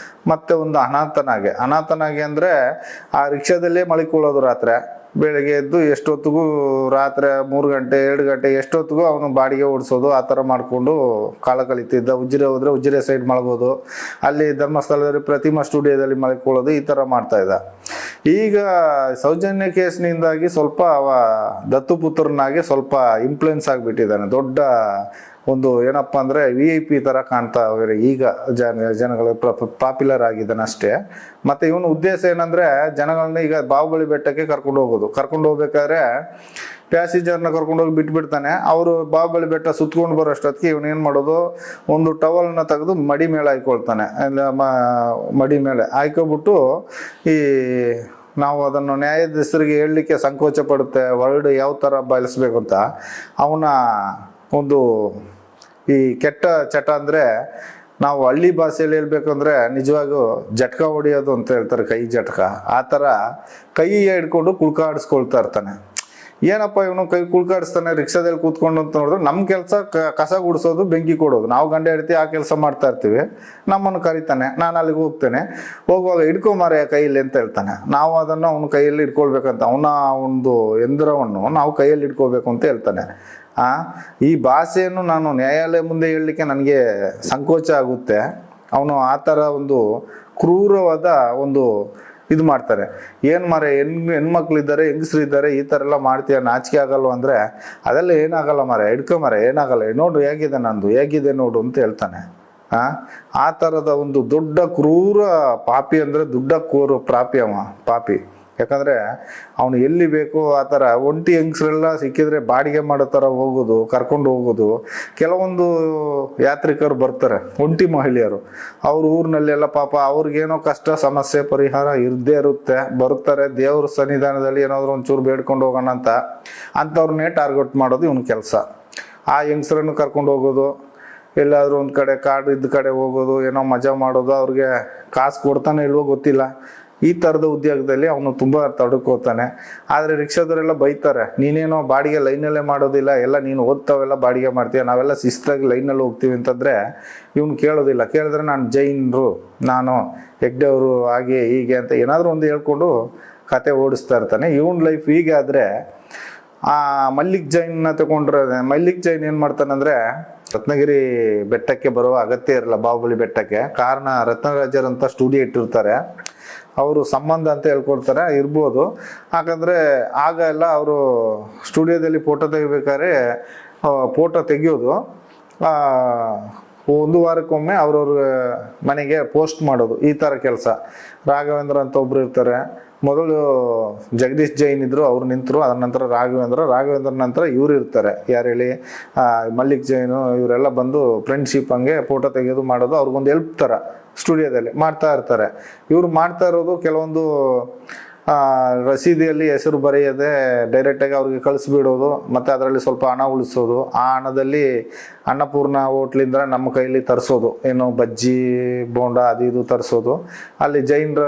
ಮತ್ತು ಒಂದು ಅನಾಥನಾಗೆ ಅಂದರೆ ಆ ರಿಕ್ಷಾದಲ್ಲೇ ಮಲ್ಕೊಳ್ಳೋದು. ಬೆಳಗ್ಗೆ ಎದ್ದು ಎಷ್ಟೊತ್ತಿಗೂ ರಾತ್ರಿ 3 ಗಂಟೆ 2 ಗಂಟೆ ಎಷ್ಟೊತ್ತಿಗೂ ಅವನು ಬಾಡಿಗೆ ಓಡಿಸೋದು. ಆ ಥರ ಮಾಡಿಕೊಂಡು ಕಾಲ ಕಳೀತಿದ್ದ. ಉಜಿರೆ ಹೋದರೆ ಉಜಿರೆ ಸೈಡ್ ಮಲಗೋದು, ಅಲ್ಲಿ ಧರ್ಮಸ್ಥಳದಲ್ಲಿ ಪ್ರತಿಮಾ ಸ್ಟುಡಿಯೋದಲ್ಲಿ ಮಲ್ಕೊಳ್ಳೋದು, ಈ ಥರ ಮಾಡ್ತಾ ಇದ್ದ. ಈಗ ಸೌಜನ್ಯ ಕೇಸ್ನಿಂದಾಗಿ ಸ್ವಲ್ಪ ಅವ ದತ್ತುಪುತ್ರನಾಗಿ ಸ್ವಲ್ಪ ಇನ್ಫ್ಲುಯೆನ್ಸ್ ಆಗಿಬಿಟ್ಟಿದ್ದಾನೆ. ದೊಡ್ಡ ಒಂದು ಏನಪ್ಪ ಅಂದರೆ VIP ಥರ ಕಾಣ್ತಾ ಈಗ ಜನಗಳು ಪಾಪ್ಯುಲರ್ ಆಗಿದ್ದಾನೆ ಅಷ್ಟೇ. ಮತ್ತು ಇವನ ಉದ್ದೇಶ ಏನಂದರೆ, ಜನಗಳನ್ನ ಈಗ ಬಾಹುಬಲಿ ಬೆಟ್ಟಕ್ಕೆ ಕರ್ಕೊಂಡು ಹೋಗ್ಬೇಕಾದ್ರೆ ಪ್ಯಾಸೆಂಜರ್ನ ಕರ್ಕೊಂಡೋಗಿ ಬಿಟ್ಬಿಡ್ತಾನೆ. ಅವರು ಬಾಹುಬಲಿ ಬೆಟ್ಟ ಸುತ್ಕೊಂಡು ಬರೋಷ್ಟೊತ್ತಿಗೆ ಇವನು ಏನು ಮಾಡೋದು, ಒಂದು ಟವಲ್ನ ತೆಗೆದು ಮಡಿ ಮೇಲೆ ಹಾಕೊಳ್ತಾನೆ. ಮಡಿ ಮೇಲೆ ಹಾಕೊಬಿಟ್ಟು ಈ ನಾವು ಅದನ್ನು ನ್ಯಾಯಾಧೀಶರಿಗೆ ಹೇಳಲಿಕ್ಕೆ ಸಂಕೋಚ ಪಡುತ್ತೆ, ವರ್ಡ್ ಯಾವ ಥರ ಬಳಸಬೇಕು ಅಂತ. ಅವನ ಒಂದು ಈ ಕೆಟ್ಟ ಚಟ ಅಂದರೆ ನಾವು ಹಳ್ಳಿ ಭಾಷೆಯಲ್ಲಿ ಹೇಳ್ಬೇಕಂದ್ರೆ ನಿಜವಾಗೂ ಜಟ್ಕ ಹೊಡಿಯೋದು ಅಂತ ಹೇಳ್ತಾರೆ, ಕೈ ಜಟ್ಕ. ಆ ಥರ ಕೈ ಹಿಡ್ಕೊಂಡು ಕುಳ್ಕಾಡಿಸ್ಕೊಳ್ತಾ ಇರ್ತಾನೆ. ಏನಪ್ಪ ಇವನು ಕೈ ಕುಳ್ಕಾಡಿಸ್ತಾನೆ ರಿಕ್ಷಾದಲ್ಲಿ ಕೂತ್ಕೊಂಡು ಅಂತ ನೋಡಿದ್ರೆ ನಮ್ಮ ಕೆಲಸ ಕಸ ಗುಡಿಸೋದು, ಬೆಂಕಿ ಕೊಡೋದು. ನಾವು ಗಂಡ ಹೆಂಡತಿ ಆ ಕೆಲಸ ಮಾಡ್ತಾ ಇರ್ತೀವಿ. ನಮ್ಮನ್ನು ಕರಿತಾನೆ, ನಾನು ಅಲ್ಲಿಗೆ ಹೋಗ್ತೇನೆ. ಹೋಗುವಾಗ ಹಿಡ್ಕೊಂಬಾರೆ ಕೈಯಲ್ಲಿ ಅಂತ ಹೇಳ್ತಾನೆ. ನಾವು ಅದನ್ನು ಅವನ ಕೈಯಲ್ಲಿ ಹಿಡ್ಕೊಳ್ಬೇಕಂತ, ಅವನ ಒಂದು ಯಂತ್ರವನ್ನು ನಾವು ಕೈಯಲ್ಲಿ ಹಿಡ್ಕೋಬೇಕು ಅಂತ ಹೇಳ್ತಾನೆ. ಈ ಭಾಷೆಯನ್ನು ನಾನು ನ್ಯಾಯಾಲಯ ಮುಂದೆ ಹೇಳಲಿಕ್ಕೆ ನನಗೆ ಸಂಕೋಚ ಆಗುತ್ತೆ. ಅವನು ಆ ಥರ ಒಂದು ಕ್ರೂರವಾದ ಒಂದು ಇದು ಮಾಡ್ತಾರೆ. ಏನು ಮಾರೆ ಹೆಣ್ಮಕ್ಳಿದ್ದಾರೆ, ಹೆಂಗಸ್ರಿದ್ದಾರೆ, ಈ ಥರ ಎಲ್ಲ ಮಾಡ್ತೀಯ, ನಾಚಿಕೆ ಆಗಲ್ವ ಅಂದರೆ ಅದೆಲ್ಲ ಏನಾಗಲ್ಲ ಮಾರೆ, ಹಿಡ್ಕೊಂಬಾರೆ ಏನಾಗಲ್ಲ, ನೋಡು ಹೇಗಿದೆ ನಂದು, ಹೇಗಿದೆ ನೋಡು ಅಂತ ಹೇಳ್ತಾನೆ. ಆ ಥರದ ಒಂದು ದೊಡ್ಡ ಕ್ರೂರ ಪಾಪಿ ಅಂದರೆ ದೊಡ್ಡ ಕ್ರೂರ ಪಾಪಿ ಅವ, ಪಾಪಿ. ಯಾಕಂದರೆ ಅವನು ಎಲ್ಲಿ ಬೇಕೋ ಆ ಥರ ಒಂಟಿ ಹೆಂಗಸ್ರೆಲ್ಲ ಸಿಕ್ಕಿದ್ರೆ ಬಾಡಿಗೆ ಮಾಡೋ ಥರ ಹೋಗೋದು, ಕರ್ಕೊಂಡು ಹೋಗೋದು. ಕೆಲವೊಂದು ಯಾತ್ರಿಕರು ಬರ್ತಾರೆ, ಒಂಟಿ ಮಹಿಳೆಯರು, ಅವ್ರ ಊರಿನಲ್ಲೆಲ್ಲ ಪಾಪ ಅವ್ರಿಗೇನೋ ಕಷ್ಟ ಸಮಸ್ಯೆ ಪರಿಹಾರ ಇರದೇ ಇರುತ್ತೆ, ಬರ್ತಾರೆ ದೇವ್ರ ಸನ್ನಿಧಾನದಲ್ಲಿ ಏನಾದರೂ ಒಂಚೂರು ಬೇಡ್ಕೊಂಡು ಹೋಗೋಣ ಅಂತ, ಅಂಥವ್ರನ್ನೇ ಟಾರ್ಗೆಟ್ ಮಾಡೋದು ಇವನ ಕೆಲಸ. ಆ ಹೆಂಗಸ್ರನ್ನು ಕರ್ಕೊಂಡು ಹೋಗೋದು, ಎಲ್ಲಾದರೂ ಒಂದು ಕಡೆ ಕಾಡು ಇದ್ದ ಕಡೆ ಹೋಗೋದು, ಏನೋ ಮಜಾ ಮಾಡೋದು, ಅವ್ರಿಗೆ ಕಾಸು ಕೊಡ್ತಾನೆ ಇಲ್ವೋ ಗೊತ್ತಿಲ್ಲ. ಈ ಥರದ ಉದ್ಯೋಗದಲ್ಲಿ ಅವನು ತುಂಬ ತೊಡಕೋತಾನೆ. ಆದರೆ ರಿಕ್ಷಾದವರೆಲ್ಲ ಬೈತಾರೆ, ನೀನೇನೋ ಬಾಡಿಗೆ ಲೈನಲ್ಲೇ ಮಾಡೋದಿಲ್ಲ, ಎಲ್ಲ ನೀನು ಓದ್ತಾವೆಲ್ಲ ಬಾಡಿಗೆ ಮಾಡ್ತೀಯ, ನಾವೆಲ್ಲ ಶಿಸ್ತಾಗಿ ಲೈನಲ್ಲಿ ಹೋಗ್ತೀವಿ ಅಂತಂದರೆ ಇವನು ಕೇಳೋದಿಲ್ಲ. ಕೇಳಿದ್ರೆ ನಾನು ಜೈನರು, ನಾನು ಹೆಗ್ಡೆಯವರು, ಹಾಗೆ ಹೀಗೆ ಅಂತ ಏನಾದರೂ ಒಂದು ಹೇಳ್ಕೊಂಡು ಕತೆ ಓಡಿಸ್ತಾ ಇರ್ತಾನೆ. ಇವನ್ ಲೈಫ್ ಹೀಗೆ. ಆದರೆ ಆ ಮಲ್ಲಿಕ್ ಜೈನ್ನ ತಗೊಂಡ್ರೆ, ಮಲ್ಲಿಕ್ ಜೈನ್ ಏನು ಮಾಡ್ತಾನಂದರೆ ರತ್ನಗಿರಿ ಬೆಟ್ಟಕ್ಕೆ ಬರುವ ಅಗತ್ಯ ಇರಲ್ಲ, ಬಾಹುಬಲಿ ಬೆಟ್ಟಕ್ಕೆ. ಕಾರಣ ರತ್ನರಾಜರಂತ ಸ್ಟುಡಿಯೋ ಇಟ್ಟಿರ್ತಾರೆ, ಅವರು ಸಂಬಂಧ ಅಂತ ಹೇಳ್ಕೊಡ್ತಾರೆ, ಇರ್ಬೋದು. ಯಾಕಂದರೆ ಆಗ ಎಲ್ಲ ಅವರು ಸ್ಟುಡಿಯೋದಲ್ಲಿ ಫೋಟೋ ತೆಗಿಬೇಕಾದ್ರೆ ಫೋಟೋ ತೆಗಿಯೋದು ಒಂದು ವಾರಕ್ಕೊಮ್ಮೆ ಅವ್ರವ್ರ ಮನೆಗೆ ಪೋಸ್ಟ್ ಮಾಡೋದು, ಈ ಥರ ಕೆಲಸ. ರಾಘವೇಂದ್ರ ಅಂತ ಒಬ್ರು ಇರ್ತಾರೆ, ಮೊದಲು ಜಗದೀಶ್ ಜೈನ್ ಇದ್ರು, ಅವ್ರು ನಿಂತರು. ಅದ ನಂತರ ರಾಘವೇಂದ್ರ ನಂತರ ಇವ್ರು ಇರ್ತಾರೆ, ಯಾರು ಹೇಳಿ, ಮಲ್ಲಿಕ್ ಜೈನು, ಇವರೆಲ್ಲ ಬಂದು ಫ್ರೆಂಡ್ಶಿಪ್ ಹಂಗೆ ಫೋಟೋ ತೆಗೆಯೋದು ಮಾಡೋದು, ಅವ್ರಿಗೊಂದು ಹೆಲ್ಪ್ ಥರ ಸ್ಟುಡಿಯೋದಲ್ಲಿ ಮಾಡ್ತಾ ಇರ್ತಾರೆ. ಇವ್ರು ಮಾಡ್ತಾ ಇರೋದು ಕೆಲವೊಂದು ರಸೀದಿಯಲ್ಲಿ ಹೆಸರು ಬರೆಯದೆ ಡೈರೆಕ್ಟಾಗಿ ಅವ್ರಿಗೆ ಕಳಿಸ್ಬಿಡೋದು, ಮತ್ತು ಅದರಲ್ಲಿ ಸ್ವಲ್ಪ ಹಣ ಉಳಿಸೋದು. ಆ ಹಣದಲ್ಲಿ ಅನ್ನಪೂರ್ಣ ಹೋಟ್ಲಿಂದ ನಮ್ಮ ಕೈಯಲ್ಲಿ ತರಿಸೋದು, ಏನು ಬಜ್ಜಿ ಬೋಂಡ ಅದು ಇದು ತರಿಸೋದು. ಅಲ್ಲಿ ಜೈನರ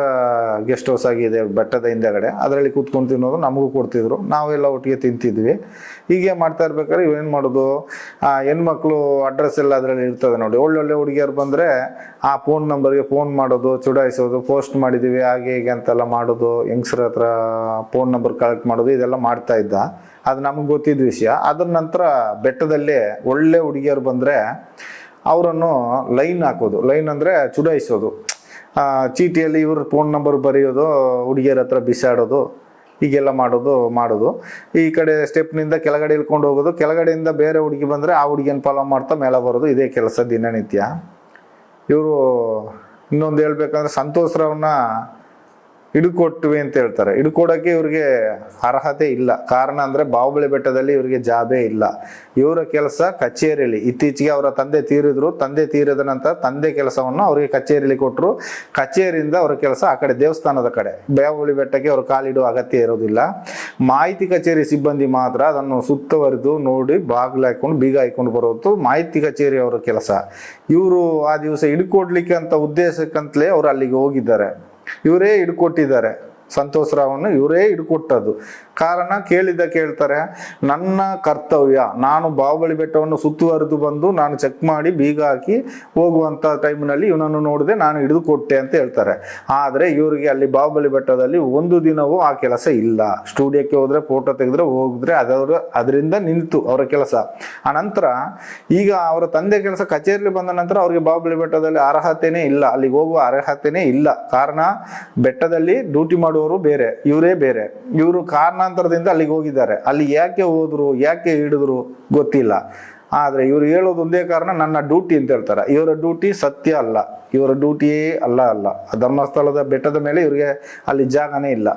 ಗೆಸ್ಟ್ ಹೌಸ್ ಆಗಿದೆ ಬೆಟ್ಟದ ಹಿಂದೆಗಡೆ, ಅದರಲ್ಲಿ ಕೂತ್ಕೊಂಡು ತಿನ್ನೋದು, ನಮಗೂ ಕೊಡ್ತಿದ್ರು, ನಾವೆಲ್ಲ ಒಟ್ಟಿಗೆ ತಿಂತಿದ್ವಿ. ಹೀಗೆ ಮಾಡ್ತಾ ಇರ್ಬೇಕಾದ್ರೆ ಇವೇನು ಮಾಡೋದು, ಹೆಣ್ಮಕ್ಳು ಅಡ್ರೆಸ್ ಎಲ್ಲ ಅದರಲ್ಲಿ ಇರ್ತದೆ ನೋಡಿ. ಒಳ್ಳೊಳ್ಳೆ ಹುಡುಗಿಯರು ಬಂದರೆ ಆ ಫೋನ್ ನಂಬರ್ಗೆ ಫೋನ್ ಮಾಡೋದು, ಚುಡಾಯಿಸೋದು, ಪೋಸ್ಟ್ ಮಾಡಿದ್ದೀವಿ ಹಾಗೆ ಹೀಗೆ ಅಂತೆಲ್ಲ ಮಾಡೋದು, ಹೆಂಗಸ್ರ ಹತ್ರ ಫೋನ್ ನಂಬರ್ ಕಲೆಕ್ಟ್ ಮಾಡೋದು, ಇದೆಲ್ಲ ಮಾಡ್ತಾ ಇದ್ದ. ಅದು ನಮಗೆ ಗೊತ್ತಿದ್ದ ವಿಷಯ. ಅದ್ರ ನಂತರ ಬೆಟ್ಟದಲ್ಲೇ ಒಳ್ಳೆ ಹುಡುಗಿಯರು ಬಂದರೆ ಅವರನ್ನು ಲೈನ್ ಹಾಕೋದು. ಲೈನ್ ಅಂದರೆ ಚುಡಾಯಿಸೋದು, ಚೀಟಿಯಲ್ಲಿ ಇವ್ರ ಫೋನ್ ನಂಬರ್ ಬರೆಯೋದು, ಹುಡುಗಿಯರ ಹತ್ರ ಬಿಸಾಡೋದು, ಹೀಗೆಲ್ಲ ಮಾಡೋದು. ಈ ಕಡೆ ಸ್ಟೆಪ್ನಿಂದ ಕೆಳಗಡೆ ಇಳ್ಕೊಂಡು ಹೋಗೋದು, ಕೆಳಗಡೆಯಿಂದ ಬೇರೆ ಹುಡುಗಿ ಬಂದರೆ ಆ ಹುಡುಗಿಯನ್ನು ಫಾಲೋ ಮಾಡ್ತಾ ಮೇಲೆ ಬರೋದು, ಇದೇ ಕೆಲಸ ದಿನನಿತ್ಯ. ಇವರು ಇನ್ನೊಂದು ಹೇಳ್ಬೇಕಂದ್ರೆ ಸಂತೋಷ್ ರಾವ್ನ ಹಿಡ್ಕೊಟ್ವಿ ಅಂತ ಹೇಳ್ತಾರೆ. ಹಿಡ್ಕೊಡೋಕ್ಕೆ ಇವ್ರಿಗೆ ಅರ್ಹತೆ ಇಲ್ಲ. ಕಾರಣ ಅಂದರೆ ಬಾಹುಬಲಿ ಬೆಟ್ಟದಲ್ಲಿ ಇವ್ರಿಗೆ ಜಾಬೇ ಇಲ್ಲ. ಇವರ ಕೆಲಸ ಕಚೇರಿಯಲ್ಲಿ. ಇತ್ತೀಚೆಗೆ ಅವರ ತಂದೆ ತೀರಿದ್ರು. ತಂದೆ ತೀರಿದ ನಂತರ ತಂದೆ ಕೆಲಸವನ್ನು ಅವರಿಗೆ ಕಚೇರಿಯಲ್ಲಿ ಕೊಟ್ಟರು. ಕಚೇರಿಯಿಂದ ಅವರ ಕೆಲಸ ಆ ಕಡೆ ದೇವಸ್ಥಾನದ ಕಡೆ. ಬಾಹುಬಲಿ ಬೆಟ್ಟಕ್ಕೆ ಅವರು ಕಾಲಿಡುವ ಅಗತ್ಯ ಇರೋದಿಲ್ಲ. ಮಾಹಿತಿ ಕಚೇರಿ ಸಿಬ್ಬಂದಿ ಮಾತ್ರ ಅದನ್ನು ಸುತ್ತುವರಿದು ನೋಡಿ ಬಾಗಿಲು ಹಾಕೊಂಡು ಬೀಗ ಹಾಕೊಂಡು ಬರೋದು ಮಾಹಿತಿ ಕಚೇರಿ ಅವರ ಕೆಲಸ. ಇವರು ಆ ದಿವಸ ಹಿಡ್ಕೊಡ್ಲಿಕ್ಕೆ ಅಂತ ಉದ್ದೇಶಕ್ಕಂತಲೇ ಅವರು ಅಲ್ಲಿಗೆ ಹೋಗಿದ್ದಾರೆ. ಇವರೇ ಹಿಡ್ಕೊಟ್ಟಿದ್ದಾರೆ. ಸಂತೋಷ್ ರಾವ್ನು ಇವರೇ ಹಿಡ್ಕೊಟ್ಟದ್ದು. ಕಾರಣ ಕೇಳ್ತಾರೆ, ನನ್ನ ಕರ್ತವ್ಯ, ನಾನು ಬಾಹುಬಲಿ ಬೆಟ್ಟವನ್ನು ಸುತ್ತುವರೆದು ಬಂದು ನಾನು ಚೆಕ್ ಮಾಡಿ ಬೀಗ ಹಾಕಿ ಹೋಗುವಂಥ ಟೈಮ್ನಲ್ಲಿ ಇವನನ್ನು ನೋಡಿದೆ, ನಾನು ಹಿಡಿದು ಕೊಟ್ಟೆ ಅಂತ ಹೇಳ್ತಾರೆ. ಆದರೆ ಇವರಿಗೆ ಅಲ್ಲಿ ಬಾಹುಬಲಿ ಬೆಟ್ಟದಲ್ಲಿ ಒಂದು ದಿನವೂ ಆ ಕೆಲಸ ಇಲ್ಲ. ಸ್ಟುಡಿಯೋಕ್ಕೆ ಹೋದರೆ ಫೋಟೋ ತೆಗೆದ್ರೆ ಹೋಗಿದ್ರೆ ಅದರಿಂದ ನಿಂತು ಅವರ ಕೆಲಸ. ಆ ನಂತರ ಈಗ ಅವರ ತಂದೆ ಕೆಲಸ ಕಚೇರಿಯಲ್ಲಿ ಬಂದ ನಂತರ ಅವ್ರಿಗೆ ಬಾಹುಬಲಿ ಬೆಟ್ಟದಲ್ಲಿ ಅರ್ಹತೆನೇ ಇಲ್ಲ, ಅಲ್ಲಿಗೆ ಹೋಗುವ ಅರ್ಹತೆನೇ ಇಲ್ಲ. ಕಾರಣ ಬೆಟ್ಟದಲ್ಲಿ ಡ್ಯೂಟಿ ಮಾಡುವವರು ಬೇರೆ, ಇವರೇ ಬೇರೆ. ಇವರು ಕಾರಣಾಂತರದಿಂದ ಅಲ್ಲಿಗೆ ಹೋಗಿದ್ದಾರೆ. ಅಲ್ಲಿ ಯಾಕೆ ಹೋದ್ರು, ಯಾಕೆ ಹಿಡಿದ್ರು ಗೊತ್ತಿಲ್ಲ. ಆದ್ರೆ ಇವ್ರು ಹೇಳೋದು ಒಂದೇ ಕಾರಣ, ನನ್ನ ಡ್ಯೂಟಿ ಅಂತ ಹೇಳ್ತಾರೆ. ಇವರ ಡ್ಯೂಟಿ ಸತ್ಯ ಅಲ್ಲ, ಇವರ ಡ್ಯೂಟಿಯೇ ಅಲ್ಲ. ಧರ್ಮಸ್ಥಳದ ಬೆಟ್ಟದ ಮೇಲೆ ಇವ್ರಿಗೆ ಅಲ್ಲಿ ಜಾಗನೇ ಇಲ್ಲ.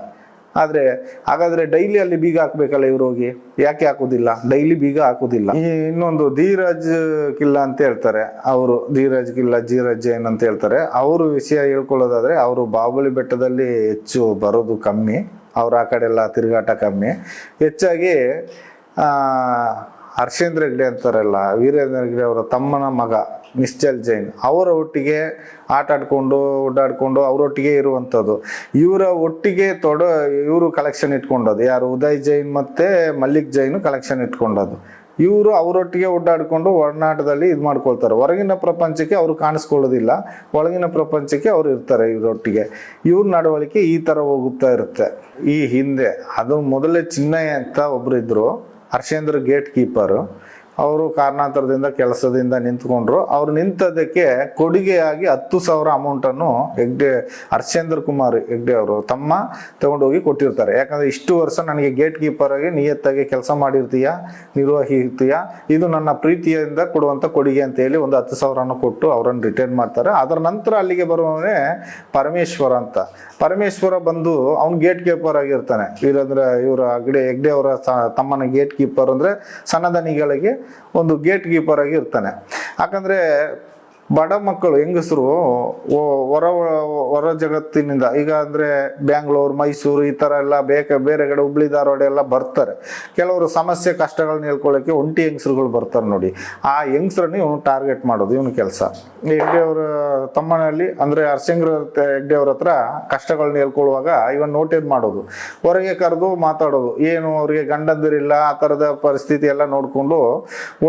ಆದ್ರೆ ಹಾಗಾದ್ರೆ ಡೈಲಿ ಅಲ್ಲಿ ಬೀಗ ಹಾಕ್ಬೇಕಲ್ಲ ಇವ್ರು ಹೋಗಿ, ಯಾಕೆ ಹಾಕುದಿಲ್ಲ? ಡೈಲಿ ಬೀಗ ಹಾಕುದಿಲ್ಲ. ಇನ್ನೊಂದು ಧೀರಜ್ ಕಿಲ್ಲಾ ಅಂತ ಹೇಳ್ತಾರೆ ಅವರು, ಧೀರಜ್ ಕಿಲ್ಲಾ, ಧೀರಜ್ ಜೈನ್ ಅಂತ ಹೇಳ್ತಾರೆ. ಅವರು ವಿಷಯ ಹೇಳ್ಕೊಳ್ಳೋದಾದ್ರೆ, ಅವರು ಬಾಹುಬಲಿ ಬೆಟ್ಟದಲ್ಲಿ ಹೆಚ್ಚು ಬರೋದು ಕಮ್ಮಿ, ಅವ್ರ ಆ ಕಡೆ ಎಲ್ಲ ತಿರುಗಾಟ ಕಮ್ಮಿ. ಹೆಚ್ಚಾಗಿ ಹರ್ಷೇಂದ್ರ ಹೆಗ್ಡೆ ಅಂತಾರಲ್ಲ, ವೀರೇಂದ್ರ ಹೆಗ್ಡೆ ಅವರ ತಮ್ಮನ ಮಗ ನಿಶ್ಚಲ್ ಜೈನ್, ಅವರ ಒಟ್ಟಿಗೆ ಆಟ ಆಡ್ಕೊಂಡು ಓಡಾಡ್ಕೊಂಡು ಅವರೊಟ್ಟಿಗೆ ಇರುವಂಥದ್ದು. ಇವರ ಒಟ್ಟಿಗೆ ಇವರು ಕಲೆಕ್ಷನ್ ಇಟ್ಕೊಂಡದ್ದು ಯಾರು, ಉದಯ್ ಜೈನ್ ಮತ್ತೆ ಮಲ್ಲಿಕ್ ಜೈನ್ ಕಲೆಕ್ಷನ್ ಇಟ್ಕೊಂಡದ್ದು. ಇವರು ಅವರೊಟ್ಟಿಗೆ ಓಡಾಡ್ಕೊಂಡು ಒಡನಾಟದಲ್ಲಿ ಇದು ಮಾಡ್ಕೊಳ್ತಾರೆ. ಹೊರಗಿನ ಪ್ರಪಂಚಕ್ಕೆ ಅವರು ಕಾಣಿಸ್ಕೊಳ್ಳೋದಿಲ್ಲ, ಒಳಗಿನ ಪ್ರಪಂಚಕ್ಕೆ ಅವ್ರು ಇರ್ತಾರೆ ಇವರೊಟ್ಟಿಗೆ. ಇವ್ರ ನಡವಳಿಕೆ ಈ ಥರ ಹೋಗುತ್ತಾ ಇರುತ್ತೆ. ಈ ಹಿಂದೆ ಅದು ಮೊದಲೇ ಚಿನ್ನಯ್ಯ ಅಂತ ಒಬ್ರು ಇದ್ರು, ಹರ್ಷೇಂದ್ರ ಗೇಟ್ ಕೀಪರು. ಅವರು ಕಾರಣಾಂತರದಿಂದ ಕೆಲಸದಿಂದ ನಿಂತ್ಕೊಂಡ್ರು. ಅವ್ರು ನಿಂತದಕ್ಕೆ ಕೊಡುಗೆಯಾಗಿ 10,000 ಅಮೌಂಟನ್ನು ಹರ್ಷೇಂದ್ರ ಕುಮಾರ್ ಹೆಗ್ಡೆ ಅವರು ತಮ್ಮ ತಗೊಂಡೋಗಿ ಕೊಟ್ಟಿರ್ತಾರೆ. ಯಾಕಂದ್ರೆ ಇಷ್ಟು ವರ್ಷ ನನಗೆ ಗೇಟ್ ಕೀಪರ್ ಆಗಿ ನಿಯತ್ತಾಗಿ ಕೆಲಸ ಮಾಡಿರ್ತೀಯ, ನಿರ್ವಹಿರ್ತೀಯ, ಇದು ನನ್ನ ಪ್ರೀತಿಯಿಂದ ಕೊಡುವಂತ ಕೊಡುಗೆ ಅಂತ ಹೇಳಿ ಒಂದು 10,000 ಕೊಟ್ಟು ಅವರನ್ನು ರಿಟೈನ್ ಮಾಡ್ತಾರೆ. ಅದರ ನಂತರ ಅಲ್ಲಿಗೆ ಬರುವವನೇ ಪರಮೇಶ್ವರ ಅಂತ. ಪರಮೇಶ್ವರ ಬಂದು ಅವ್ನು ಗೇಟ್ ಕೀಪರ್ ಆಗಿರ್ತಾನೆ. ಇವರ ಹೆಗ್ಡೆ ಅವರ ತಮ್ಮನ ಗೇಟ್ ಕೀಪರ್ ಅಂದ್ರೆ ಸಣ್ಣದನಿಗಳಿಗೆ ಒಂದು ಗೇಟ್ ಕೀಪರ್ ಆಗಿ ಇರ್ತಾನೆ. ಯಾಕಂದ್ರೆ ಬಡ ಮಕ್ಕಳು ಹೆಂಗಸರು ಹೊರ ಜಗತ್ತಿನಿಂದ, ಈಗ ಅಂದ್ರೆ ಬ್ಯಾಂಗ್ಳೂರ್, ಮೈಸೂರು ಈ ತರ ಎಲ್ಲ ಬೇರೆ ಕಡೆ ಹುಬ್ಳಿ ಧಾರವಾಡ ಎಲ್ಲ ಬರ್ತಾರೆ. ಕೆಲವರು ಸಮಸ್ಯೆ ಕಷ್ಟಗಳನ್ನ ಹೇಳ್ಕೊಳ್ಳೋಕೆ ಒಂಟಿ ಹೆಂಗಸರುಗಳು ಬರ್ತಾರೆ ನೋಡಿ. ಆ ಹೆಂಗಸರನ್ನ ಇವನು ಟಾರ್ಗೆಟ್ ಮಾಡೋದು ಇವನು ಕೆಲಸ. ಹೆಗ್ಡೆ ಅವರ ತಮ್ಮನಲ್ಲಿ ಅಂದ್ರೆ ಹರ್ಷೇಂದ್ರ ಹೆಗ್ಡೆ ಅವ್ರ ಹತ್ರ ಕಷ್ಟಗಳನ್ನ ಹೇಳ್ಕೊಳ್ಳುವಾಗ ಇವನ್ ನೋಟೇದ್ ಮಾಡೋದು, ಹೊರಗೆ ಕರೆದು ಮಾತಾಡೋದು, ಏನು ಅವ್ರಿಗೆ ಗಂಡಂದಿರಿಲ್ಲ ಆ ತರದ ಪರಿಸ್ಥಿತಿ ಎಲ್ಲ ನೋಡ್ಕೊಂಡು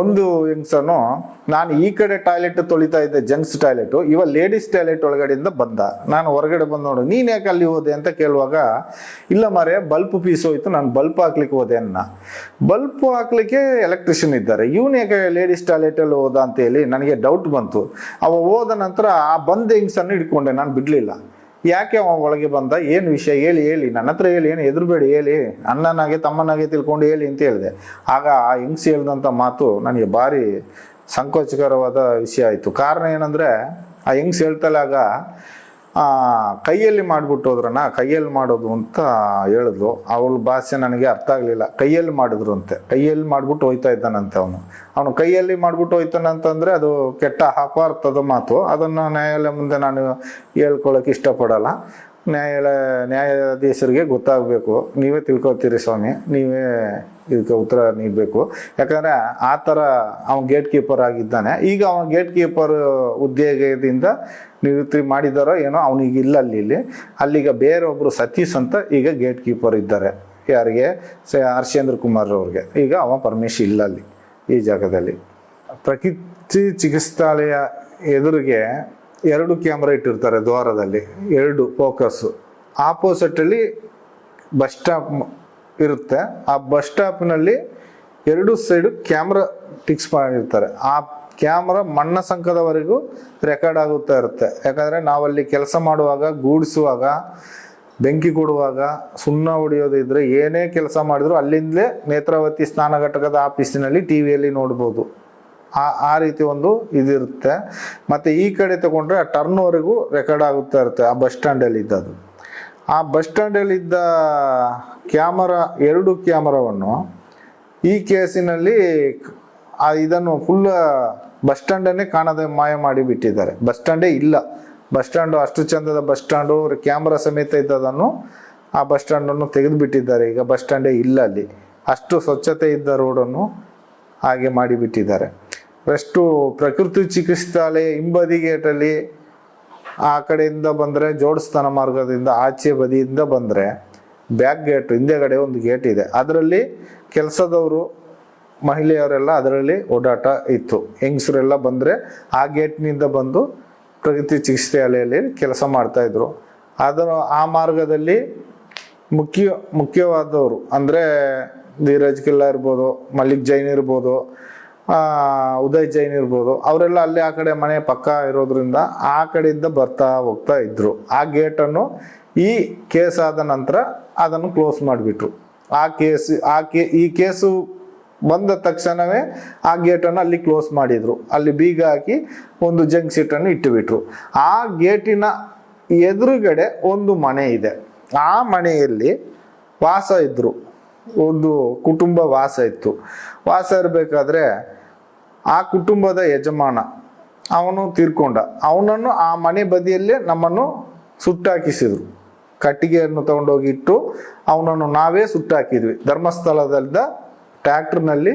ಒಂದು ಹೆಂಗಸನು, ನಾನು ಈ ಕಡೆ ಟಾಯ್ಲೆಟ್ ತೊಳಿತಾ ಇದ್ದೆ, ಜೆಂಟ್ಸ್ ಟಾಯ್ಲೆಟ್, ಇವ ಲೇಡೀಸ್ ಟಾಯ್ಲೆಟ್ ಒಳಗಡೆಯಿಂದ ಬಂದ. ನಾನು ಹೊರಗಡೆ ಬಂದು ನೋಡು, ನೀನ್ ಯಾಕೆ ಅಲ್ಲಿ ಹೋದೆ ಅಂತ ಕೇಳುವಾಗ, ಇಲ್ಲ ಮಾರೆ ಬಲ್ಪ್ ಪೀಸ್ ಹೋಯ್ತು, ನಾನು ಬಲ್ಪ್ ಹಾಕ್ಲಿಕ್ಕೆ ಹೋದೆ ಅನ್ನ. ಬಲ್ಪ್ ಹಾಕ್ಲಿಕ್ಕೆ ಎಲೆಕ್ಟ್ರಿಷಿಯನ್ ಇದ್ದಾರೆ, ಇವನ್ ಯಾಕೆ ಲೇಡೀಸ್ ಟಾಯ್ಲೆಟ್ ಅಲ್ಲಿ ಹೋದ ಅಂತ ಹೇಳಿ ನನಗೆ ಡೌಟ್ ಬಂತು. ಅವ ಹೋದ ನಂತರ ಆ ಬಂದ ಹಿಂಗ್ಸನ್ನು ಹಿಡ್ಕೊಂಡೆ, ನಾನು ಬಿಡ್ಲಿಲ್ಲ. ಯಾಕೆ ಅವ ಒಳಗೆ ಬಂದ, ಏನು ವಿಷಯ ಹೇಳಿ ನನ್ನ ಹತ್ರ ಹೇಳಿ, ಏನು ಎದುರುಬೇಡಿ, ಹೇಳಿ, ಅಣ್ಣನಾಗೆ ತಮ್ಮನಾಗೆ ತಿಳ್ಕೊಂಡು ಹೇಳಿ ಅಂತ ಹೇಳಿದೆ. ಆಗ ಆ ಹಿಂಗ್ಸಿ ಹೇಳ್ದಂಥ ಮಾತು ನನಗೆ ಭಾರಿ ಸಂಕೋಚಕರವಾದ ವಿಷಯ ಆಯಿತು. ಕಾರಣ ಏನಂದ್ರೆ, ಆ ಹೆಂಗ್ಸ್ ಹೇಳ್ತಲಾಗ ಕೈಯಲ್ಲಿ ಮಾಡ್ಬಿಟ್ಟು ಹೋದ್ರಣ್ಣ, ಕೈಯಲ್ಲಿ ಮಾಡೋದು ಅಂತ ಹೇಳಿದ್ರು. ಅವಳ ಭಾಷೆ ನನಗೆ ಅರ್ಥ ಆಗಲಿಲ್ಲ. ಕೈಯಲ್ಲಿ ಮಾಡಿದ್ರು ಅಂತೆ, ಕೈಯಲ್ಲಿ ಮಾಡ್ಬಿಟ್ಟು ಹೋಯ್ತಾ ಇದ್ದಾನಂತೆ ಅವನು ಕೈಯಲ್ಲಿ ಮಾಡ್ಬಿಟ್ಟು ಹೋಯ್ತಾನಂತಂದ್ರೆ ಅದು ಕೆಟ್ಟ ಅಪಾರ್ಥದ ಮಾತು. ಅದನ್ನು ನ್ಯಾಯಾಲಯ ಮುಂದೆ ನಾನು ಹೇಳ್ಕೊಳ್ಳೋಕೆ ಇಷ್ಟಪಡಲ್ಲ. ನ್ಯಾಯಾಧೀಶರಿಗೆ ಗೊತ್ತಾಗಬೇಕು. ನೀವೇ ತಿಳ್ಕೊತೀರಿ ಸ್ವಾಮಿ, ನೀವೇ ಇದಕ್ಕೆ ಉತ್ತರ ನೀಡಬೇಕು. ಯಾಕಂದ್ರೆ ಆ ಥರ ಅವನು ಗೇಟ್ ಕೀಪರ್ ಆಗಿದ್ದಾನೆ. ಈಗ ಅವನ ಗೇಟ್ ಕೀಪರ್ ಉದ್ಯೋಗದಿಂದ ನಿವೃತ್ತಿ ಮಾಡಿದಾರೋ ಏನೋ, ಅವನಿಗೆ ಇಲ್ಲ ಅಲ್ಲಿಗ ಬೇರೊಬ್ರು ಸತೀಶ್ ಅಂತ ಈಗ ಗೇಟ್ ಕೀಪರ್ ಇದ್ದಾರೆ. ಯಾರಿಗೆ? ಹರ್ಷೇಂದ್ರ ಕುಮಾರ್ ಅವ್ರಿಗೆ. ಈಗ ಅವ ಪರಮೇಶ್ ಇಲ್ಲ ಅಲ್ಲಿ ಈ ಜಾಗದಲ್ಲಿ. ಪ್ರಕೃತಿ ಚಿಕಿತ್ಸಾಲಯ ಎದುರಿಗೆ 2 ಕ್ಯಾಮ್ರಾ ಇಟ್ಟಿರ್ತಾರೆ ದ್ವಾರದಲ್ಲಿ, 2 ಫೋಕಸ್. ಆಪೋಸಿಟ್ ಅಲ್ಲಿ ಬಸ್ ಸ್ಟಾಪ್ ಇರುತ್ತೆ. ಆ ಬಸ್ ಸ್ಟಾಪ್ನಲ್ಲಿ 2 ಸೈಡ್ ಕ್ಯಾಮ್ರಾ ಫಿಕ್ಸ್ ಮಾಡಿರ್ತಾರೆ. ಆ ಕ್ಯಾಮ್ರಾ ಮಣ್ಣ ಸಂಕದವರೆಗೂ ರೆಕಾರ್ಡ್ ಆಗುತ್ತಾ ಇರುತ್ತೆ. ಯಾಕಂದ್ರೆ ನಾವಲ್ಲಿ ಕೆಲಸ ಮಾಡುವಾಗ, ಗೂಡಿಸುವಾಗ, ಬೆಂಕಿ ಕೊಡುವಾಗ, ಸುಣ್ಣ ಹೊಡೆಯೋದಿದ್ರೆ, ಏನೇ ಕೆಲಸ ಮಾಡಿದ್ರು ಅಲ್ಲಿಂದಲೇ ನೇತ್ರಾವತಿ ಸ್ನಾನ ಘಟಕದ ಆಫೀಸಿನಲ್ಲಿ ಟಿವಿಯಲ್ಲಿ ನೋಡ್ಬೋದು. ಆ ರೀತಿ ಒಂದು ಇದಿರುತ್ತೆ. ಮತ್ತೆ ಈ ಕಡೆ ತಗೊಂಡ್ರೆ ಆ ಟರ್ನ್ವರೆಗೂ ರೆಕಾರ್ಡ್ ಆಗುತ್ತಾ ಇರುತ್ತೆ. ಆ ಬಸ್ ಸ್ಟ್ಯಾಂಡಲ್ಲಿ ಇದ್ದದ್ದು, ಆ ಬಸ್ ಸ್ಟ್ಯಾಂಡಲ್ಲಿ ಇದ್ದ ಕ್ಯಾಮರಾ, 2 ಕ್ಯಾಮರಾವನ್ನು ಈ ಕೇಸಿನಲ್ಲಿ ಇದನ್ನು ಫುಲ್ ಬಸ್ ಸ್ಟ್ಯಾಂಡನ್ನೇ ಕಾಣದೆ ಮಾಯ ಮಾಡಿ ಬಿಟ್ಟಿದ್ದಾರೆ. ಬಸ್ ಸ್ಟ್ಯಾಂಡೇ ಇಲ್ಲ. ಬಸ್ ಸ್ಟ್ಯಾಂಡು ಅಷ್ಟು ಚಂದದ ಬಸ್ ಸ್ಟ್ಯಾಂಡು ಕ್ಯಾಮ್ರಾ ಸಮೇತ ಇದ್ದದನ್ನು ಆ ಬಸ್ ಸ್ಟ್ಯಾಂಡನ್ನು ತೆಗೆದು ಬಿಟ್ಟಿದ್ದಾರೆ. ಈಗ ಬಸ್ ಸ್ಟ್ಯಾಂಡೇ ಇಲ್ಲ ಅಲ್ಲಿ. ಅಷ್ಟು ಸ್ವಚ್ಛತೆ ಇದ್ದ ರೋಡನ್ನು ಹಾಗೆ ಮಾಡಿಬಿಟ್ಟಿದ್ದಾರೆ. ಅಷ್ಟು ಪ್ರಕೃತಿ ಚಿಕಿತ್ಸಾಲಯ ಹಿಂಬದಿ ಗೇಟಲ್ಲಿ ಆ ಕಡೆಯಿಂದ ಬಂದರೆ, ಜೋಡಿಸ್ತಾನ ಮಾರ್ಗದಿಂದ ಆಚೆ ಬದಿಯಿಂದ ಬಂದರೆ ಬ್ಯಾಕ್ ಗೇಟ್, ಹಿಂದೆಗಡೆ ಒಂದು ಗೇಟ್ ಇದೆ. ಅದರಲ್ಲಿ ಕೆಲಸದವರು, ಮಹಿಳೆಯರೆಲ್ಲ ಅದರಲ್ಲಿ ಓಡಾಟ ಇತ್ತು. ಹೆಂಗಸರೆಲ್ಲ ಬಂದರೆ ಆ ಗೇಟ್ನಿಂದ ಬಂದು ಪ್ರಗತಿ ಚಿಕಿತ್ಸಾಲಯಲ್ಲಿ ಕೆಲಸ ಮಾಡ್ತಾ ಇದ್ರು. ಆ ಮಾರ್ಗದಲ್ಲಿ ಮುಖ್ಯವಾದವರು ಅಂದರೆ ಧೀರಜ್ ಕಿಲ್ಲಾ ಇರ್ಬೋದು, ಮಲ್ಲಿಕ್ ಜೈನ್ ಇರ್ಬೋದು, ಉದಯ್ ಜೈನ್ ಇರ್ಬೋದು, ಅವರೆಲ್ಲ ಅಲ್ಲಿ ಆ ಕಡೆ ಮನೆ ಪಕ್ಕ ಇರೋದ್ರಿಂದ ಆ ಕಡೆಯಿಂದ ಬರ್ತಾ ಹೋಗ್ತಾ ಇದ್ರು. ಆ ಗೇಟನ್ನು ಈ ಕೇಸ್ ಆದ ನಂತರ ಅದನ್ನು ಕ್ಲೋಸ್ ಮಾಡಿಬಿಟ್ರು. ಈ ಕೇಸು ಬಂದ ತಕ್ಷಣವೇ ಆ ಗೇಟನ್ನು ಅಲ್ಲಿ ಕ್ಲೋಸ್ ಮಾಡಿದ್ರು. ಅಲ್ಲಿ ಬೀಗ ಹಾಕಿ ಒಂದು ಜಂಕ್ ಸೀಟನ್ನು ಇಟ್ಟುಬಿಟ್ರು. ಆ ಗೇಟಿನ ಎದುರುಗಡೆ ಒಂದು ಮನೆ ಇದೆ. ಆ ಮನೆಯಲ್ಲಿ ವಾಸ ಇದ್ರು, ಒಂದು ಕುಟುಂಬ ವಾಸ ಇತ್ತು. ವಾಸ ಇರಬೇಕಾದ್ರೆ ಆ ಕುಟುಂಬದ ಯಜಮಾನ ಅವನು ತೀರ್ಕೊಂಡ. ಅವನನ್ನು ಆ ಮನೆ ಬದಿಯಲ್ಲೇ ನಮ್ಮನ್ನು ಸುಟ್ಟಾಕಿಸಿದ್ರು. ಕಟ್ಟಿಗೆಯನ್ನು ತಗೊಂಡೋಗಿ ಇಟ್ಟು ಅವನನ್ನು ನಾವೇ ಸುಟ್ಟಾಕಿದ್ವಿ. ಧರ್ಮಸ್ಥಳದ ಟ್ರ್ಯಾಕ್ಟರ್ನಲ್ಲಿ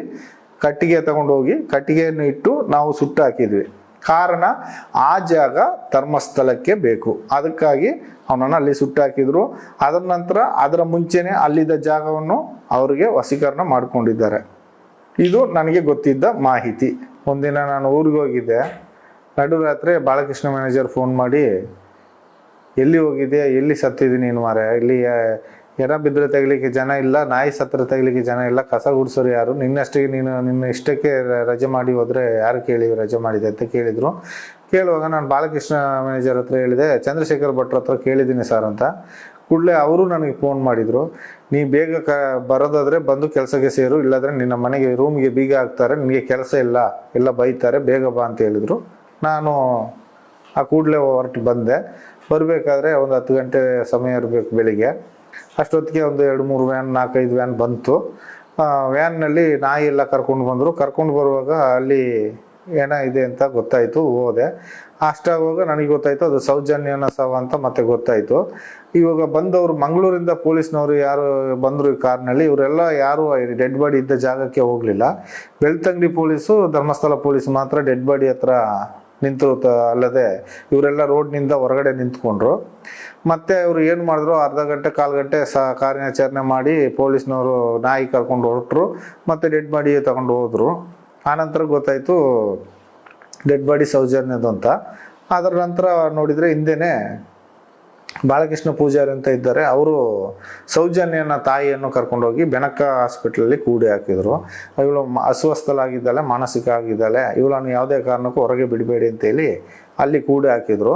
ಕಟ್ಟಿಗೆ ತಗೊಂಡೋಗಿ ಕಟ್ಟಿಗೆಯನ್ನು ಇಟ್ಟು ನಾವು ಸುಟ್ಟು ಹಾಕಿದ್ವಿ. ಕಾರಣ ಆ ಜಾಗ ಧರ್ಮಸ್ಥಳಕ್ಕೆ ಬೇಕು, ಅದಕ್ಕಾಗಿ ಅವನನ್ನು ಅಲ್ಲಿ ಸುಟ್ಟು ಹಾಕಿದ್ರು. ಅದರ ನಂತರ ಅದರ ಮುಂಚೆನೆ ಅಲ್ಲಿದ್ದ ಜಾಗವನ್ನು ಅವರಿಗೆ ವಶೀಕರಣ ಮಾಡಿಕೊಂಡಿದ್ದಾರೆ. ಇದು ನನಗೆ ಗೊತ್ತಿದ್ದ ಮಾಹಿತಿ. ಒಂದಿನ ನಾನು ಊರಿಗೆ ಹೋಗಿದ್ದೆ, ನಡುರಾತ್ರಿ ಬಾಲಕೃಷ್ಣ ಮ್ಯಾನೇಜರ್ ಫೋನ್ ಮಾಡಿ, ಎಲ್ಲಿ ಹೋಗಿದ್ದೆ, ಎಲ್ಲಿ ಸತ್ತಿದ್ದೀನಿ ನೀನು ಮಾರೆ, ಇಲ್ಲಿ ಎರ ಬಿದ್ದರೆ ತೆಗಿಲಿಕ್ಕೆ ಜನ ಇಲ್ಲ, ನಾಯಿ ಸತ್ರ ತೆಗಿಲಿಕ್ಕೆ ಜನ ಇಲ್ಲ, ಕಸ ಗುಡಿಸೋರು ಯಾರು, ನಿನ್ನಷ್ಟಿಗೆ ನಿನ್ನ ಇಷ್ಟಕ್ಕೆ ರಜೆ ಮಾಡಿ ಹೋದರೆ ಯಾರು ಕೇಳಿ ರಜೆ ಮಾಡಿದೆ ಅಂತ ಕೇಳಿದರು. ಕೇಳುವಾಗ ನಾನು ಬಾಲಕೃಷ್ಣ ಮ್ಯಾನೇಜರ್ ಹತ್ರ ಹೇಳಿದೆ, ಚಂದ್ರಶೇಖರ್ ಭಟ್ರ ಹತ್ರ ಕೇಳಿದ್ದೀನಿ ಸರ್ ಅಂತ. ಕೂಡಲೇ ಅವರು ನನಗೆ ಫೋನ್ ಮಾಡಿದರು, ನೀ ಬೇಗ ಬರೋದಾದರೆ ಬಂದು ಕೆಲಸಕ್ಕೆ ಸೇರು, ಇಲ್ಲಾಂದರೆ ನಿನ್ನ ಮನೆಗೆ ರೂಮ್ಗೆ ಬೀಗ ಹಾಕ್ತಾರೆ, ನಿನಗೆ ಕೆಲಸ ಇಲ್ಲ, ಎಲ್ಲ ಬೈತಾರೆ, ಬೇಗ ಬಾ ಅಂತ ಹೇಳಿದರು. ನಾನು ಆ ಕೂಡಲೇ ಹೊರಟು ಬಂದೆ. ಬರಬೇಕಾದ್ರೆ ಒಂದು 10 ಗಂಟೆ ಸಮಯ ಇರಬೇಕು ಬೆಳಿಗ್ಗೆ. ಅಷ್ಟೊತ್ತಿಗೆ ಒಂದು 2-3 ವ್ಯಾನ್ 4-5 ವ್ಯಾನ್ ಬಂತು. ವ್ಯಾನ್ನಲ್ಲಿ ನಾಯಿ ಎಲ್ಲ ಕರ್ಕೊಂಡು ಬಂದರು. ಕರ್ಕೊಂಡು ಬರುವಾಗ ಅಲ್ಲಿ ಏನೋ ಇದೆ ಅಂತ ಗೊತ್ತಾಯಿತು. ಹೋದೆ. ಅಷ್ಟಾಗುವಾಗ ನನಗೆ ಗೊತ್ತಾಯಿತು ಅದು ಸೌಜನ್ಯನ ಶವ ಅಂತ ಮತ್ತೆ ಗೊತ್ತಾಯಿತು. ಇವಾಗ ಬಂದವರು ಮಂಗಳೂರಿಂದ ಪೊಲೀಸ್ನವರು ಯಾರು ಬಂದರು ಈ ಕಾರ್ನಲ್ಲಿ, ಇವರೆಲ್ಲ ಯಾರು ಡೆಡ್ ಬಾಡಿ ಇದ್ದ ಜಾಗಕ್ಕೆ ಹೋಗಲಿಲ್ಲ. ಬೆಳ್ತಂಗಡಿ ಪೊಲೀಸು, ಧರ್ಮಸ್ಥಳ ಪೊಲೀಸ್ ಮಾತ್ರ ಡೆಡ್ ಬಾಡಿ ಹತ್ರ ನಿಂತು, ಅಲ್ಲದೆ ಇವರೆಲ್ಲ ರೋಡ್ನಿಂದ ಹೊರಗಡೆ ನಿಂತ್ಕೊಂಡ್ರು. ಮತ್ತೆ ಇವರು ಏನು ಮಾಡಿದ್ರು, ಅರ್ಧ ಗಂಟೆ 1/4 ಗಂಟೆ ಕಾರ್ಯಾಚರಣೆ ಮಾಡಿ ಪೊಲೀಸ್ನವರು ನಾಯಿ ಕರ್ಕೊಂಡು ಹೊರಟರು. ಮತ್ತೆ ಡೆಡ್ ಬಾಡಿ ತಗೊಂಡು ಹೋದ್ರು. ಆನಂತರ ಗೊತ್ತಾಯಿತು ಡೆಡ್ ಬಾಡಿ ಸೌಜನ್ಯದು ಅಂತ. ಅದರ ನಂತರ ನೋಡಿದರೆ ಹಿಂದೆನೇ ಬಾಲಕೃಷ್ಣ ಪೂಜಾರಿ ಅಂತ ಇದ್ದಾರೆ, ಅವರು ಸೌಜನ್ಯನ ತಾಯಿಯನ್ನು ಕರ್ಕೊಂಡೋಗಿ ಬೆನಕ ಹಾಸ್ಪಿಟ್ಲಲ್ಲಿ ಕೂಡಿ ಹಾಕಿದರು. ಇವಳು ಅಸ್ವಸ್ಥಲಾಗಿದ್ದಾಳೆ, ಮಾನಸಿಕ ಆಗಿದ್ದಾಳೆ, ಇವಳನ್ನು ಯಾವುದೇ ಕಾರಣಕ್ಕೂ ಹೊರಗೆ ಬಿಡಬೇಡಿ ಅಂತೇಳಿ ಅಲ್ಲಿ ಕೂಡಿ ಹಾಕಿದರು.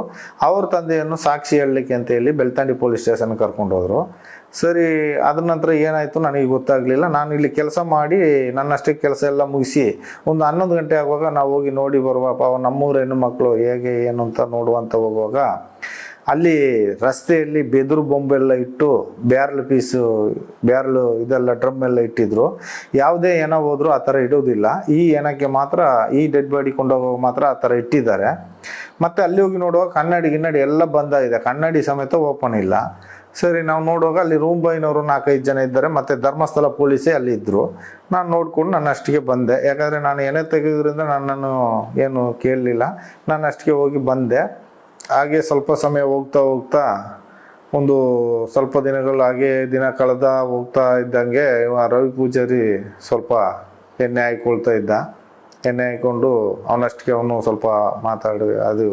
ಅವ್ರ ತಂದೆಯನ್ನು ಸಾಕ್ಷಿ ಹೇಳಲಿಕ್ಕೆ ಅಂತ ಹೇಳಿ ಬೆಳ್ತಂಡಿ ಪೊಲೀಸ್ ಸ್ಟೇಷನ್ಗೆ ಕರ್ಕೊಂಡು ಹೋದರು. ಸರಿ, ಅದ್ರ ನಂತರ ಏನಾಯಿತು ನನಗೆ ಗೊತ್ತಾಗಲಿಲ್ಲ. ನಾನು ಇಲ್ಲಿ ಕೆಲಸ ಮಾಡಿ ನನ್ನಷ್ಟೇ ಕೆಲಸ ಎಲ್ಲ ಮುಗಿಸಿ ಒಂದು 11 ಗಂಟೆ ಆಗುವಾಗ ನಾವು ಹೋಗಿ ನೋಡಿ ಬರುವಪ್ಪ ನಮ್ಮೂರ ಹೆಣ್ಣು ಮಕ್ಕಳು ಹೇಗೆ ಏನು ಅಂತ ನೋಡುವಂತ ಹೋಗುವಾಗ ಅಲ್ಲಿ ರಸ್ತೆಯಲ್ಲಿ ಬೆದರು ಬೊಂಬೆಲ್ಲ ಇಟ್ಟು ಬ್ಯಾರ್ಲು ಇದೆಲ್ಲ ಡ್ರಮ್ ಎಲ್ಲ ಇಟ್ಟಿದ್ರು. ಯಾವುದೇ ಹೆಣ ಹೋದ್ರು ಆ ಥರ ಇಡೋದಿಲ್ಲ. ಈ ಹೆಣಕ್ಕೆ ಮಾತ್ರ, ಈ ಡೆಡ್ ಬಾಡಿ ಕೊಂಡೋಗುವಾಗ ಮಾತ್ರ ಆ ಥರ ಇಟ್ಟಿದ್ದಾರೆ. ಮತ್ತೆ ಅಲ್ಲಿ ಹೋಗಿ ನೋಡುವಾಗ ಕನ್ನಡಿ ಎಲ್ಲ ಬಂದಾಗಿದೆ, ಕನ್ನಡಿ ಸಮೇತ ಓಪನ್ ಇಲ್ಲ. ಸರಿ, ನಾವು ನೋಡುವಾಗ ಅಲ್ಲಿ ರೂಮ್ ಬಾಯ್ನವರು 4-5 ಜನ ಇದ್ದಾರೆ, ಮತ್ತೆ ಧರ್ಮಸ್ಥಳ ಪೊಲೀಸೇ ಅಲ್ಲಿ ಇದ್ರು. ನಾನು ನೋಡ್ಕೊಂಡು ನನ್ನ ಅಷ್ಟಿಗೆ ಬಂದೆ. ಯಾಕಂದರೆ ನಾನು ಏನೇ ತೆಗೆದ್ರಿಂದ ನನ್ನನ್ನು ಏನು ಕೇಳಲಿಲ್ಲ, ನಾನು ಅಷ್ಟಿಗೆ ಹೋಗಿ ಬಂದೆ. ಹಾಗೆ ಸ್ವಲ್ಪ ಸಮಯ ಹೋಗ್ತಾ ಒಂದು ಸ್ವಲ್ಪ ದಿನಗಳು ಹಾಗೆ ದಿನ ಕಳೆದ ಹೋಗ್ತಾ ಇದ್ದಂಗೆ ರವಿ ಪೂಜಾರಿ ಸ್ವಲ್ಪ ಎಣ್ಣೆ ಹಾಕೊಳ್ತಾ ಇದ್ದ. ಎಣ್ಣೆ ಹಾಕೊಂಡು ಅವನಷ್ಟಿಗೆ ಅವನು ಸ್ವಲ್ಪ ಮಾತಾಡಿ, ಅದು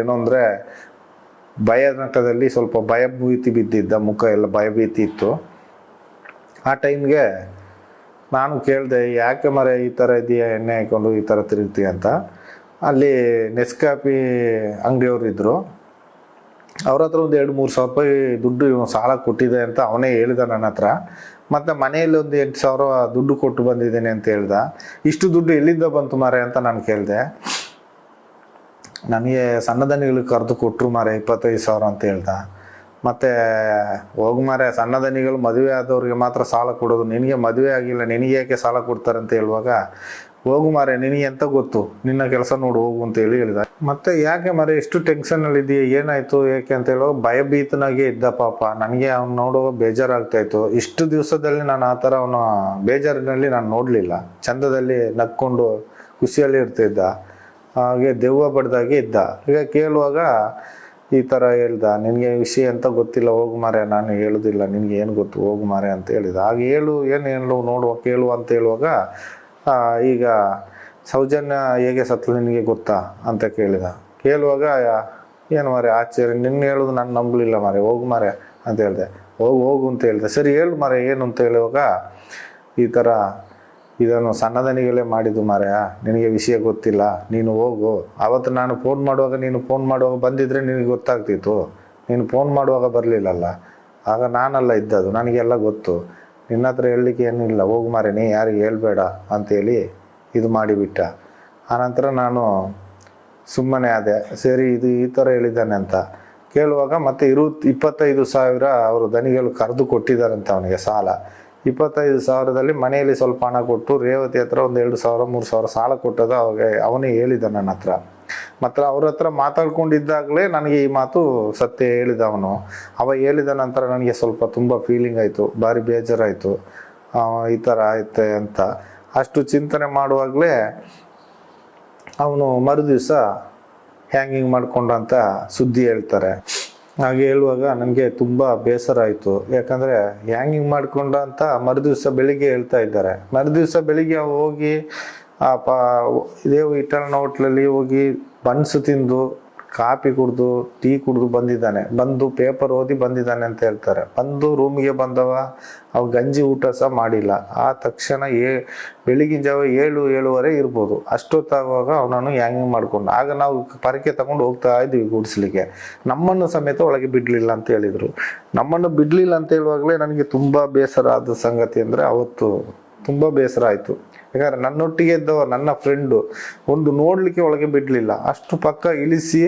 ಏನು ಅಂದರೆ ಭಯನಟದಲ್ಲಿ ಸ್ವಲ್ಪ ಭಯಭೀತಿ ಬಿದ್ದಿದ್ದ, ಮುಖ ಎಲ್ಲ ಭಯಭೀತಿ ಇತ್ತು. ಆ ಟೈಮ್ಗೆ ನಾನು ಕೇಳಿದೆ, ಯಾಕೆ ಮರೆ ಈ ಥರ ಇದೆಯಾ, ಎಣ್ಣೆ ಹಾಕೊಂಡು ಈ ಥರ ತಿರುಗ್ತೀಯ ಅಂತ. ಅಲ್ಲಿ ನೆಸ್ಕಾಫಿ ಅಂಗಡಿಯವರು ಇದ್ದರು. ಅವ್ರ ಹತ್ರ ಒಂದು 2-3 ಸಾವಿರ ರೂಪಾಯಿ ದುಡ್ಡು ಇವನು ಸಾಲ ಕೊಟ್ಟಿದೆ ಅಂತ ಅವನೇ ಹೇಳಿದ ನನ್ನ ಹತ್ರ. ಮತ್ತು ಮನೆಯಲ್ಲಿ ಒಂದು 8,000 ದುಡ್ಡು ಕೊಟ್ಟು ಬಂದಿದ್ದೇನೆ ಅಂತ ಹೇಳ್ದ. ಇಷ್ಟು ದುಡ್ಡು ಎಲ್ಲಿಂದ ಬಂತು ಮಾರೆ ಅಂತ ನಾನು ಕೇಳಿದೆ. ನನಗೆ ಸಣ್ಣದನಿಗಳಿಗೆ ಕರೆದು ಕೊಟ್ಟರು ಮಾರೆ 25,000 ಅಂತ ಹೇಳ್ದ. ಮತ್ತು ಹೋಗಿ ಮಾರೆ, ಸಣ್ಣದನಿಗಳು ಮದುವೆ ಆದವ್ರಿಗೆ ಮಾತ್ರ ಸಾಲ ಕೊಡೋದು, ನಿನಗೆ ಮದುವೆ ಆಗಿಲ್ಲ, ನಿನಗೆ ಯಾಕೆ ಸಾಲ ಕೊಡ್ತಾರೆ ಅಂತ ಹೇಳುವಾಗ, ಹೋಗು ಮಾರೆ ನಿನಗೆ ಎಂತ ಗೊತ್ತು, ನಿನ್ನ ಕೆಲಸ ನೋಡು ಹೋಗು ಅಂತ ಹೇಳಿದ. ಮತ್ತೆ ಯಾಕೆ ಮಾರೆ ಇಷ್ಟು ಟೆನ್ಷನಲ್ಲಿ ಇದೆಯಾ, ಏನಾಯ್ತು ಏಕೆ ಅಂತ ಹೇಳುವಾಗ ಭಯಭೀತನಾಗೆ ಇದ್ದ. ಪಾಪ ನನಗೆ ಅವ್ನು ನೋಡುವಾಗ ಬೇಜಾರಾಗ್ತಾ ಇತ್ತು. ಇಷ್ಟು ದಿವಸದಲ್ಲಿ ನಾನು ಆ ಥರ ಅವನ ಬೇಜಾರಿನಲ್ಲಿ ನಾನು ನೋಡಲಿಲ್ಲ. ಚಂದದಲ್ಲಿ ನಕ್ಕೊಂಡು ಖುಷಿಯಲ್ಲಿ ಇರ್ತಿದ್ದ, ಹಾಗೆ ದೆವ್ವ ಬಡ್ದಾಗೆ ಇದ್ದ. ಈಗ ಕೇಳುವಾಗ ಈ ಥರ ಹೇಳ್ದ, ನಿನಗೆ ವಿಷಯ ಅಂತ ಗೊತ್ತಿಲ್ಲ, ಹೋಗು ಮಾರೆ, ನಾನು ಹೇಳುದಿಲ್ಲ, ನಿನಗೆ ಏನು ಗೊತ್ತು, ಹೋಗು ಮಾರೆ ಅಂತ ಹೇಳಿದ. ಹಾಗೆ ಏನು ನೋಡುವ ಕೇಳುವ ಅಂತ ಹೇಳುವಾಗ, ಈಗ ಸೌಜನ್ಯ ಹೇಗೆ ಸತ್ಲು ನಿನಗೆ ಗೊತ್ತಾ ಅಂತ ಕೇಳಿದ. ಕೇಳುವಾಗ ಏನು ಮಾರೆ ಆಶ್ಚರ್ಯ, ನಿನ್ನ ಹೇಳೋದು ನಾನು ನಂಬಲಿಲ್ಲ ಮಾರೆ, ಹೋಗು ಮಾರೆ ಅಂತ ಹೇಳಿದೆ. ಹೋಗು ಅಂತ ಹೇಳಿದೆ. ಸರಿ ಹೇಳು ಮಾರೆ ಏನು ಅಂತ ಹೇಳುವಾಗ, ಈ ಥರ ಇದನ್ನು ಸಣ್ಣದನಿಗಳೇ ಮಾಡಿದ್ದು ಮಾರೆ, ನಿನಗೆ ವಿಷಯ ಗೊತ್ತಿಲ್ಲ, ನೀನು ಹೋಗು. ಅವತ್ತು ನಾನು ಫೋನ್ ಮಾಡುವಾಗ ಬಂದಿದ್ರೆ ನಿನಗೆ ಗೊತ್ತಾಗ್ತಿತ್ತು, ನೀನು ಫೋನ್ ಮಾಡುವಾಗ ಬರಲಿಲ್ಲಲ್ಲ, ಆಗ ನಾನೆಲ್ಲ ಇದ್ದದು, ನನಗೆಲ್ಲ ಗೊತ್ತು, ನಿನ್ನ ಹತ್ರ ಹೇಳಲಿಕ್ಕೆ ಏನಿಲ್ಲ, ಹೋಗು ಮಾರೆ, ನೀ ಯಾರಿಗೆ ಹೇಳ್ಬೇಡ ಅಂತೇಳಿ ಇದು ಮಾಡಿಬಿಟ್ಟ. ಆನಂತರ ನಾನು ಸುಮ್ಮನೆ ಆದೆ. ಸರಿ, ಇದು ಈ ಥರ ಹೇಳಿದ್ದಾನೆ ಅಂತ ಕೇಳುವಾಗ ಮತ್ತೆ 25,000 ಅವರು ದನಿಗಳು ಕರೆದು ಕೊಟ್ಟಿದ್ದಾರಂತೆ ಅವನಿಗೆ ಸಾಲ. 25,000ದಲ್ಲಿ ಮನೆಯಲ್ಲಿ ಸ್ವಲ್ಪ ಹಣ ಕೊಟ್ಟು ರೇವತಿ ಹತ್ರ ಒಂದು 2,000-3,000 ಸಾಲ ಕೊಟ್ಟದ ಅವನೇ ಹೇಳಿದ ನನ್ನ ಹತ್ರ. ಮತ್ತು ಅವ್ರ ಹತ್ರ ಮಾತಾಡ್ಕೊಂಡಿದ್ದಾಗಲೇ ನನಗೆ ಈ ಮಾತು ಸತ್ಯ ಹೇಳಿದ ಅವನು. ಹೇಳಿದ ನಂತರ ನನಗೆ ಸ್ವಲ್ಪ ತುಂಬ ಫೀಲಿಂಗ್ ಆಯಿತು, ಭಾರಿ ಬೇಜಾರಾಯಿತು, ಈ ಥರ ಆಯ್ತೆ ಅಂತ. ಅಷ್ಟು ಚಿಂತನೆ ಮಾಡುವಾಗಲೇ ಅವನು ಮರುದಿವಸ ಹ್ಯಾಂಗಿಂಗ್ ಮಾಡ್ಕೊಂಡ ಅಂತ ಸುದ್ದಿ ಹೇಳ್ತಾರೆ. ಹಾಗೆ ಹೇಳುವಾಗ ನನಗೆ ತುಂಬ ಬೇಸರ ಆಯಿತು. ಯಾಕಂದರೆ ಹ್ಯಾಂಗಿಂಗ್ ಮಾಡ್ಕೊಂಡ ಅಂತ ಮರುದಿವಸ ಬೆಳಿಗ್ಗೆ ಹೇಳ್ತಾ ಇದ್ದಾರೆ. ಮರುದಿವಸ ಬೆಳಿಗ್ಗೆ ಹೋಗಿ ಇದೇ ಇಟರ್ನ್ ಹೋಟ್ಲಲ್ಲಿ ಹೋಗಿ ಬನ್ಸು ತಿಂದು, ಕಾಫಿ ಕುಡ್ದು, ಟೀ ಕುಡ್ದು ಬಂದಿದ್ದಾನೆ. ಬಂದು ಪೇಪರ್ ಓದಿ ಬಂದಿದ್ದಾನೆ ಅಂತ ಹೇಳ್ತಾರೆ. ಬಂದು ರೂಮಿಗೆ ಬಂದವ, ಅವ ಗಂಜಿ ಊಟ ಸಹ ಮಾಡಿಲ್ಲ. ಆ ತಕ್ಷಣ ಬೆಳಗಿನ ಜಾವ 7-7:30 ಇರ್ಬೋದು. ಅಷ್ಟೊತ್ತಾಗುವಾಗ ಅವನನ್ನು ಹ್ಯಾಂಗಿಂಗ್ ಮಾಡ್ಕೊಂಡು, ಆಗ ನಾವು ಪರಕೆ ತಗೊಂಡು ಹೋಗ್ತಾ ಇದ್ವಿ ಗುಡಿಸ್ಲಿಕ್ಕೆ. ನಮ್ಮನ್ನು ಸಮೇತ ಒಳಗೆ ಬಿಡಲಿಲ್ಲ ಅಂತ ಹೇಳಿದರು. ನಮ್ಮನ್ನು ಬಿಡಲಿಲ್ಲ ಅಂತ ಹೇಳುವಾಗಲೇ ನನಗೆ ತುಂಬ ಬೇಸರ ಆದ ಸಂಗತಿ ಅಂದರೆ ಅವತ್ತು ತುಂಬ ಬೇಸರ ಆಯಿತು. ಯಾಕಂದರೆ ನನ್ನೊಟ್ಟಿಗೆ ಇದ್ದವ ನನ್ನ ಫ್ರೆಂಡು ಒಂದು ನೋಡಲಿಕ್ಕೆ ಒಳಗೆ ಬಿಡಲಿಲ್ಲ. ಅಷ್ಟು ಪಕ್ಕ ಇಳಿಸಿ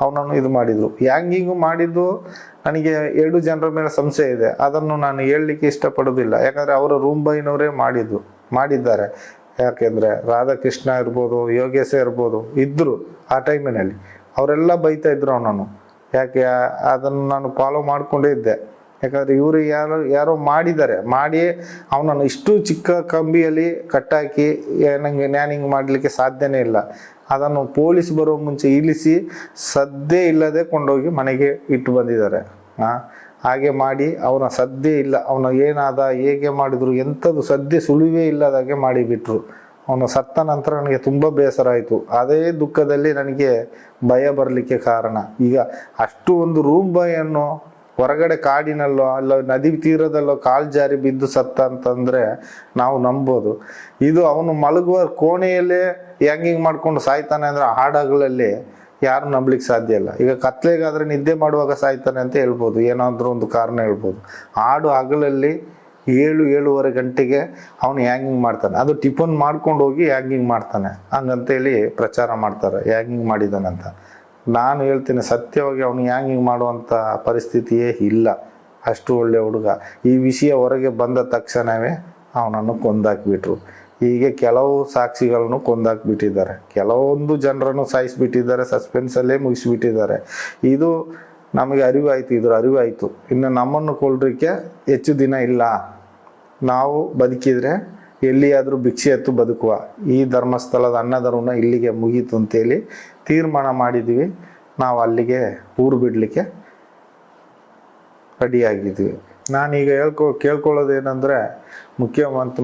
ಅವನನ್ನು ಇದು ಮಾಡಿದರು. ಹ್ಯಾಂಗಿಂಗು ಮಾಡಿದ್ದು ನನಗೆ 2 ಜನರ ಮೇಲೆ ಸಂಶಯ ಇದೆ. ಅದನ್ನು ನಾನು ಹೇಳಲಿಕ್ಕೆ ಇಷ್ಟಪಡೋದಿಲ್ಲ. ಯಾಕಂದರೆ ಅವರ ರೂಮ್ ಬಾಯ್ನವರೇ ಮಾಡಿದ್ದಾರೆ. ಯಾಕೆಂದರೆ ರಾಧಾಕೃಷ್ಣ ಇರ್ಬೋದು, ಯೋಗೇಶ ಇರ್ಬೋದು, ಇದ್ದರು ಆ ಟೈಮಿನಲ್ಲಿ. ಅವರೆಲ್ಲ ಬೈತಾ ಇದ್ರು ಅವನನ್ನು. ಯಾಕೆ ಅದನ್ನು ನಾನು ಫಾಲೋ ಮಾಡಿಕೊಂಡೇ ಇದ್ದೆ. ಯಾಕಂದರೆ ಇವರು ಯಾರೋ ಮಾಡಿ ಅವನನ್ನು ಇಷ್ಟು ಚಿಕ್ಕ ಕಂಬಿಯಲ್ಲಿ ಕಟ್ಟಾಕಿ ನ್ಯಾನಿಂಗ್ ಮಾಡಲಿಕ್ಕೆ ಸಾಧ್ಯನೇ ಇಲ್ಲ. ಅದನ್ನು ಪೊಲೀಸ್ ಬರೋ ಮುಂಚೆ ಇಳಿಸಿ ಸದ್ದೇ ಇಲ್ಲದೆ ಕೊಂಡೋಗಿ ಮನೆಗೆ ಇಟ್ಟು ಬಂದಿದ್ದಾರೆ. ಹಾಗೆ ಮಾಡಿ ಅವನ ಸದ್ದೇ ಇಲ್ಲ, ಅವನ ಏನಾದ, ಹೇಗೆ ಮಾಡಿದ್ರು, ಎಂಥದ್ದು ಸದ್ದೆ ಸುಳಿವೇ ಇಲ್ಲದಾಗೆ ಮಾಡಿಬಿಟ್ರು. ಅವನು ಸತ್ತ ನಂತರ ನನಗೆ ತುಂಬ ಬೇಸರ ಆಯಿತು. ಅದೇ ದುಃಖದಲ್ಲಿ ನನಗೆ ಭಯ ಬರಲಿಕ್ಕೆ ಕಾರಣ. ಈಗ ಅಷ್ಟು ಒಂದು ರೂಮ್ ಬಾಯನ್ನು ಹೊರಗಡೆ ಕಾಡಿನಲ್ಲೋ ಅಲ್ಲ ನದಿ ತೀರದಲ್ಲೋ ಕಾಲು ಜಾರಿ ಬಿದ್ದು ಸತ್ತ ಅಂತಂದರೆ ನಾವು ನಂಬೋದು. ಇದು ಅವನು ಮಲಗುವ ಕೋಣೆಯಲ್ಲೇ ಹ್ಯಾಂಗಿಂಗ್ ಮಾಡ್ಕೊಂಡು ಸಾಯ್ತಾನೆ ಅಂದರೆ ಹಾಡಗಳಲ್ಲಿ ಯಾರು ನಂಬಲಿಕ್ಕೆ ಸಾಧ್ಯ ಇಲ್ಲ. ಈಗ ಕತ್ಲೆಗಾದರೆ ನಿದ್ದೆ ಮಾಡುವಾಗ ಸಾಯ್ತಾನೆ ಅಂತ ಹೇಳ್ಬೋದು, ಏನಾದರೂ ಒಂದು ಕಾರಣ ಹೇಳ್ಬೋದು. ಹಾಡು ಹಗಲಲ್ಲಿ 7-7:30 ಗಂಟೆಗೆ ಅವನು ಹ್ಯಾಂಗಿಂಗ್ ಮಾಡ್ತಾನೆ. ಅದು ಟಿಫನ್ ಮಾಡ್ಕೊಂಡು ಹೋಗಿ ಹ್ಯಾಂಗಿಂಗ್ ಮಾಡ್ತಾನೆ ಹಂಗಂತೇಳಿ ಪ್ರಚಾರ ಮಾಡ್ತಾರೆ, ಹ್ಯಾಂಗಿಂಗ್ ಮಾಡಿದ್ದಾನಂತ. ನಾನು ಹೇಳ್ತೀನಿ, ಸತ್ಯವಾಗಿ ಅವನು ಹ್ಯಾಂಗಿಂಗ್ ಮಾಡುವಂಥ ಪರಿಸ್ಥಿತಿಯೇ ಇಲ್ಲ. ಅಷ್ಟು ಒಳ್ಳೆ ಹುಡುಗ. ಈ ವಿಷಯ ಹೊರಗೆ ಬಂದ ತಕ್ಷಣವೇ ಅವನನ್ನು ಕೊಂದಾಕಿಬಿಟ್ರು. ಹೀಗೆ ಕೆಲವು ಸಾಕ್ಷಿಗಳನ್ನು ಕೊಂದಾಕಿಬಿಟ್ಟಿದ್ದಾರೆ, ಕೆಲವೊಂದು ಜನರನ್ನು ಸಾಯಿಸಿಬಿಟ್ಟಿದ್ದಾರೆ, ಸಸ್ಪೆನ್ಸಲ್ಲೇ ಮುಗಿಸಿಬಿಟ್ಟಿದ್ದಾರೆ. ಇದು ನಮಗೆ ಅರಿವಾಯಿತು, ಇದ್ರ ಅರಿವಾಯಿತು. ಇನ್ನು ನಮ್ಮನ್ನು ಕೊಲ್ಲಲಿಕ್ಕೆ ಹೆಚ್ಚು ದಿನ ಇಲ್ಲ. ನಾವು ಬದುಕಿದರೆ ಎಲ್ಲಿಯಾದರೂ ಭಿಕ್ಷೆ ಎತ್ತು ಬದುಕುವ. ಈ ಧರ್ಮಸ್ಥಳದ ಅನ್ನಧರ್ಮನ ಇಲ್ಲಿಗೆ ಮುಗೀತು ಅಂತೇಳಿ ತೀರ್ಮಾನ ಮಾಡಿದ್ವಿ. ನಾವು ಅಲ್ಲಿಗೆ ಊರು ಬಿಡಲಿಕ್ಕೆ ರೆಡಿಯಾಗಿದ್ವಿ. ನಾನೀಗ ಕೇಳ್ಕೊಳ್ಳೋದೇನೆಂದರೆ,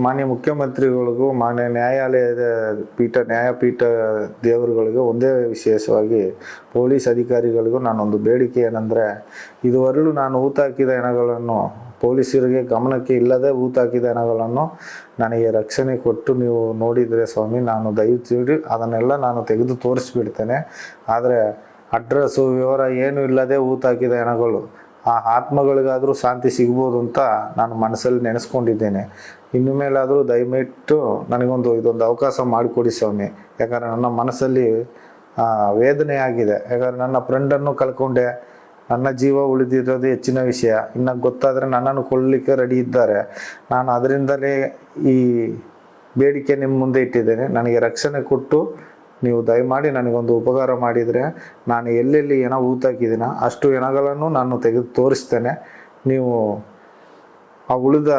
ಮಾನ್ಯ ಮುಖ್ಯಮಂತ್ರಿಗಳಿಗೂ ಮಾನ್ಯ ನ್ಯಾಯಪೀಠ ದೇವರುಗಳಿಗೂ ಒಂದೇ ವಿಶೇಷವಾಗಿ ಪೊಲೀಸ್ ಅಧಿಕಾರಿಗಳಿಗೂ ನಾನೊಂದು ಬೇಡಿಕೆ ಏನಂದರೆ, ಇದುವರೆಗೂ ನಾನು ಊತಾಕಿದ ಹೆಣಗಳನ್ನು ಪೊಲೀಸರಿಗೆ ಗಮನಕ್ಕೆ ಇಲ್ಲದೆ ಊತಾಕಿದ ಹೆಣಗಳನ್ನು ನನಗೆ ರಕ್ಷಣೆ ಕೊಟ್ಟು ನೀವು ನೋಡಿದರೆ ಸ್ವಾಮಿ, ನಾನು ದಯವಿಟ್ಟು ಅದನ್ನೆಲ್ಲ ನಾನು ತೆಗೆದು ತೋರಿಸ್ಬಿಡ್ತೇನೆ. ಆದರೆ ಅಡ್ರೆಸ್ಸು ವಿವರ ಏನೂ ಇಲ್ಲದೆ ಊತಾಕಿದ ಹೆಣಗಳು, ಆ ಆತ್ಮಗಳಿಗಾದರೂ ಶಾಂತಿ ಸಿಗ್ಬೋದು ಅಂತ ನಾನು ಮನಸ್ಸಲ್ಲಿ ನೆನೆಸ್ಕೊಂಡಿದ್ದೇನೆ. ಇನ್ನು ಮೇಲಾದರೂ ದಯವಿಟ್ಟು ಇದೊಂದು ಅವಕಾಶ ಮಾಡಿಕೊಡಿ ಸ್ವಾಮಿ. ಯಾಕಂದರೆ ನನ್ನ ಮನಸ್ಸಲ್ಲಿ ವೇದನೆ ಆಗಿದೆ. ಯಾಕಂದರೆ ನನ್ನ ಫ್ರೆಂಡನ್ನು ಕಳ್ಕೊಂಡೆ, ನನ್ನ ಜೀವ ಉಳಿದಿರೋದು ಹೆಚ್ಚಿನ ವಿಷಯ. ಇನ್ನು ಗೊತ್ತಾದರೆ ನನ್ನನ್ನು ಕೊಲ್ಲಲಿಕ್ಕೆ ರೆಡಿ ಇದ್ದಾರೆ. ನಾನು ಅದರಿಂದಲೇ ಈ ಬೇಡಿಕೆ ನಿಮ್ಮ ಮುಂದೆ ಇಟ್ಟಿದ್ದೇನೆ. ನನಗೆ ರಕ್ಷಣೆ ಕೊಟ್ಟು ನೀವು ದಯಮಾಡಿ ನನಗೊಂದು ಉಪಕಾರ ಮಾಡಿದರೆ, ನಾನು ಎಲ್ಲೆಲ್ಲಿ ಹೆಣ ಊತಾಕಿದ್ದೀನ ಅಷ್ಟು ಹೆಣಗಳನ್ನು ನಾನು ತೆಗೆದು ತೋರಿಸ್ತೇನೆ. ನೀವು ಆ ಉಳಿದ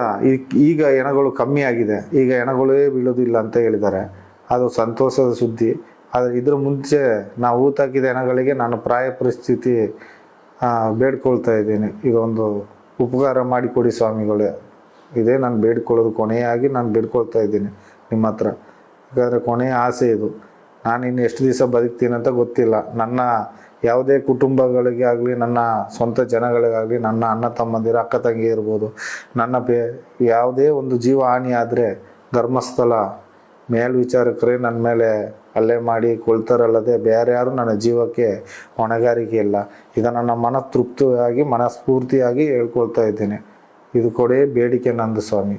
ಈಗ ಹೆಣಗಳು ಕಮ್ಮಿ ಆಗಿದೆ, ಈಗ ಹೆಣಗಳೇ ಬೀಳೋದಿಲ್ಲ ಅಂತ ಹೇಳಿದ್ದಾರೆ. ಅದು ಸಂತೋಷದ ಸುದ್ದಿ. ಆದರೆ ಇದ್ರ ಮುಂಚೆ ನಾವು ಊತಾಕಿದ ಹೆಣಗಳಿಗೆ ನಾನು ಪ್ರಾಯ ಪರಿಸ್ಥಿತಿ ಬೇಡ್ಕೊಳ್ತಾ ಇದ್ದೀನಿ. ಈಗ ಒಂದು ಉಪಕಾರ ಮಾಡಿಕೊಡಿ ಸ್ವಾಮಿಗಳೇ. ಇದೇ ನಾನು ಬೇಡ್ಕೊಳ್ಳೋದು, ಕೊನೆಯಾಗಿ ನಾನು ಬೇಡ್ಕೊಳ್ತಾ ಇದ್ದೀನಿ ನಿಮ್ಮ ಹತ್ರ. ಯಾಕಂದರೆ ಕೊನೆಯ ಆಸೆ ಇದು. ನಾನಿನ್ನು ಎಷ್ಟು ದಿವಸ ಬದುಕ್ತೀನಿ ಅಂತ ಗೊತ್ತಿಲ್ಲ. ನನ್ನ ಯಾವುದೇ ಕುಟುಂಬಗಳಿಗೆ ಆಗಲಿ, ನನ್ನ ಸ್ವಂತ ಜನಗಳಿಗಾಗಲಿ, ನನ್ನ ಅಣ್ಣ ತಮ್ಮಂದಿರ ಅಕ್ಕ ತಂಗಿ ಇರ್ಬೋದು, ನನ್ನ ಯಾವುದೇ ಒಂದು ಜೀವ ಹಾನಿ ಆದರೆ ಧರ್ಮಸ್ಥಳ ಮೇಲ್ವಿಚಾರಕರೇ ನನ್ನ ಮೇಲೆ ಹಲ್ಲೆ ಮಾಡಿ ಕೊಳ್ತಾರಲ್ಲದೆ ಬೇರೆ ಯಾರು ನನ್ನ ಜೀವಕ್ಕೆ ಹೊಣೆಗಾರಿಕೆ ಇಲ್ಲ. ಇದನ್ನು ನನ್ನ ಮನಸ್ಫೂರ್ತಿಯಾಗಿ ಹೇಳ್ಕೊಳ್ತಾ ಇದ್ದೀನಿ. ಇದು ಕೊಡೇ ಬೇಡಿಕೆ ನಂದು ಸ್ವಾಮಿ.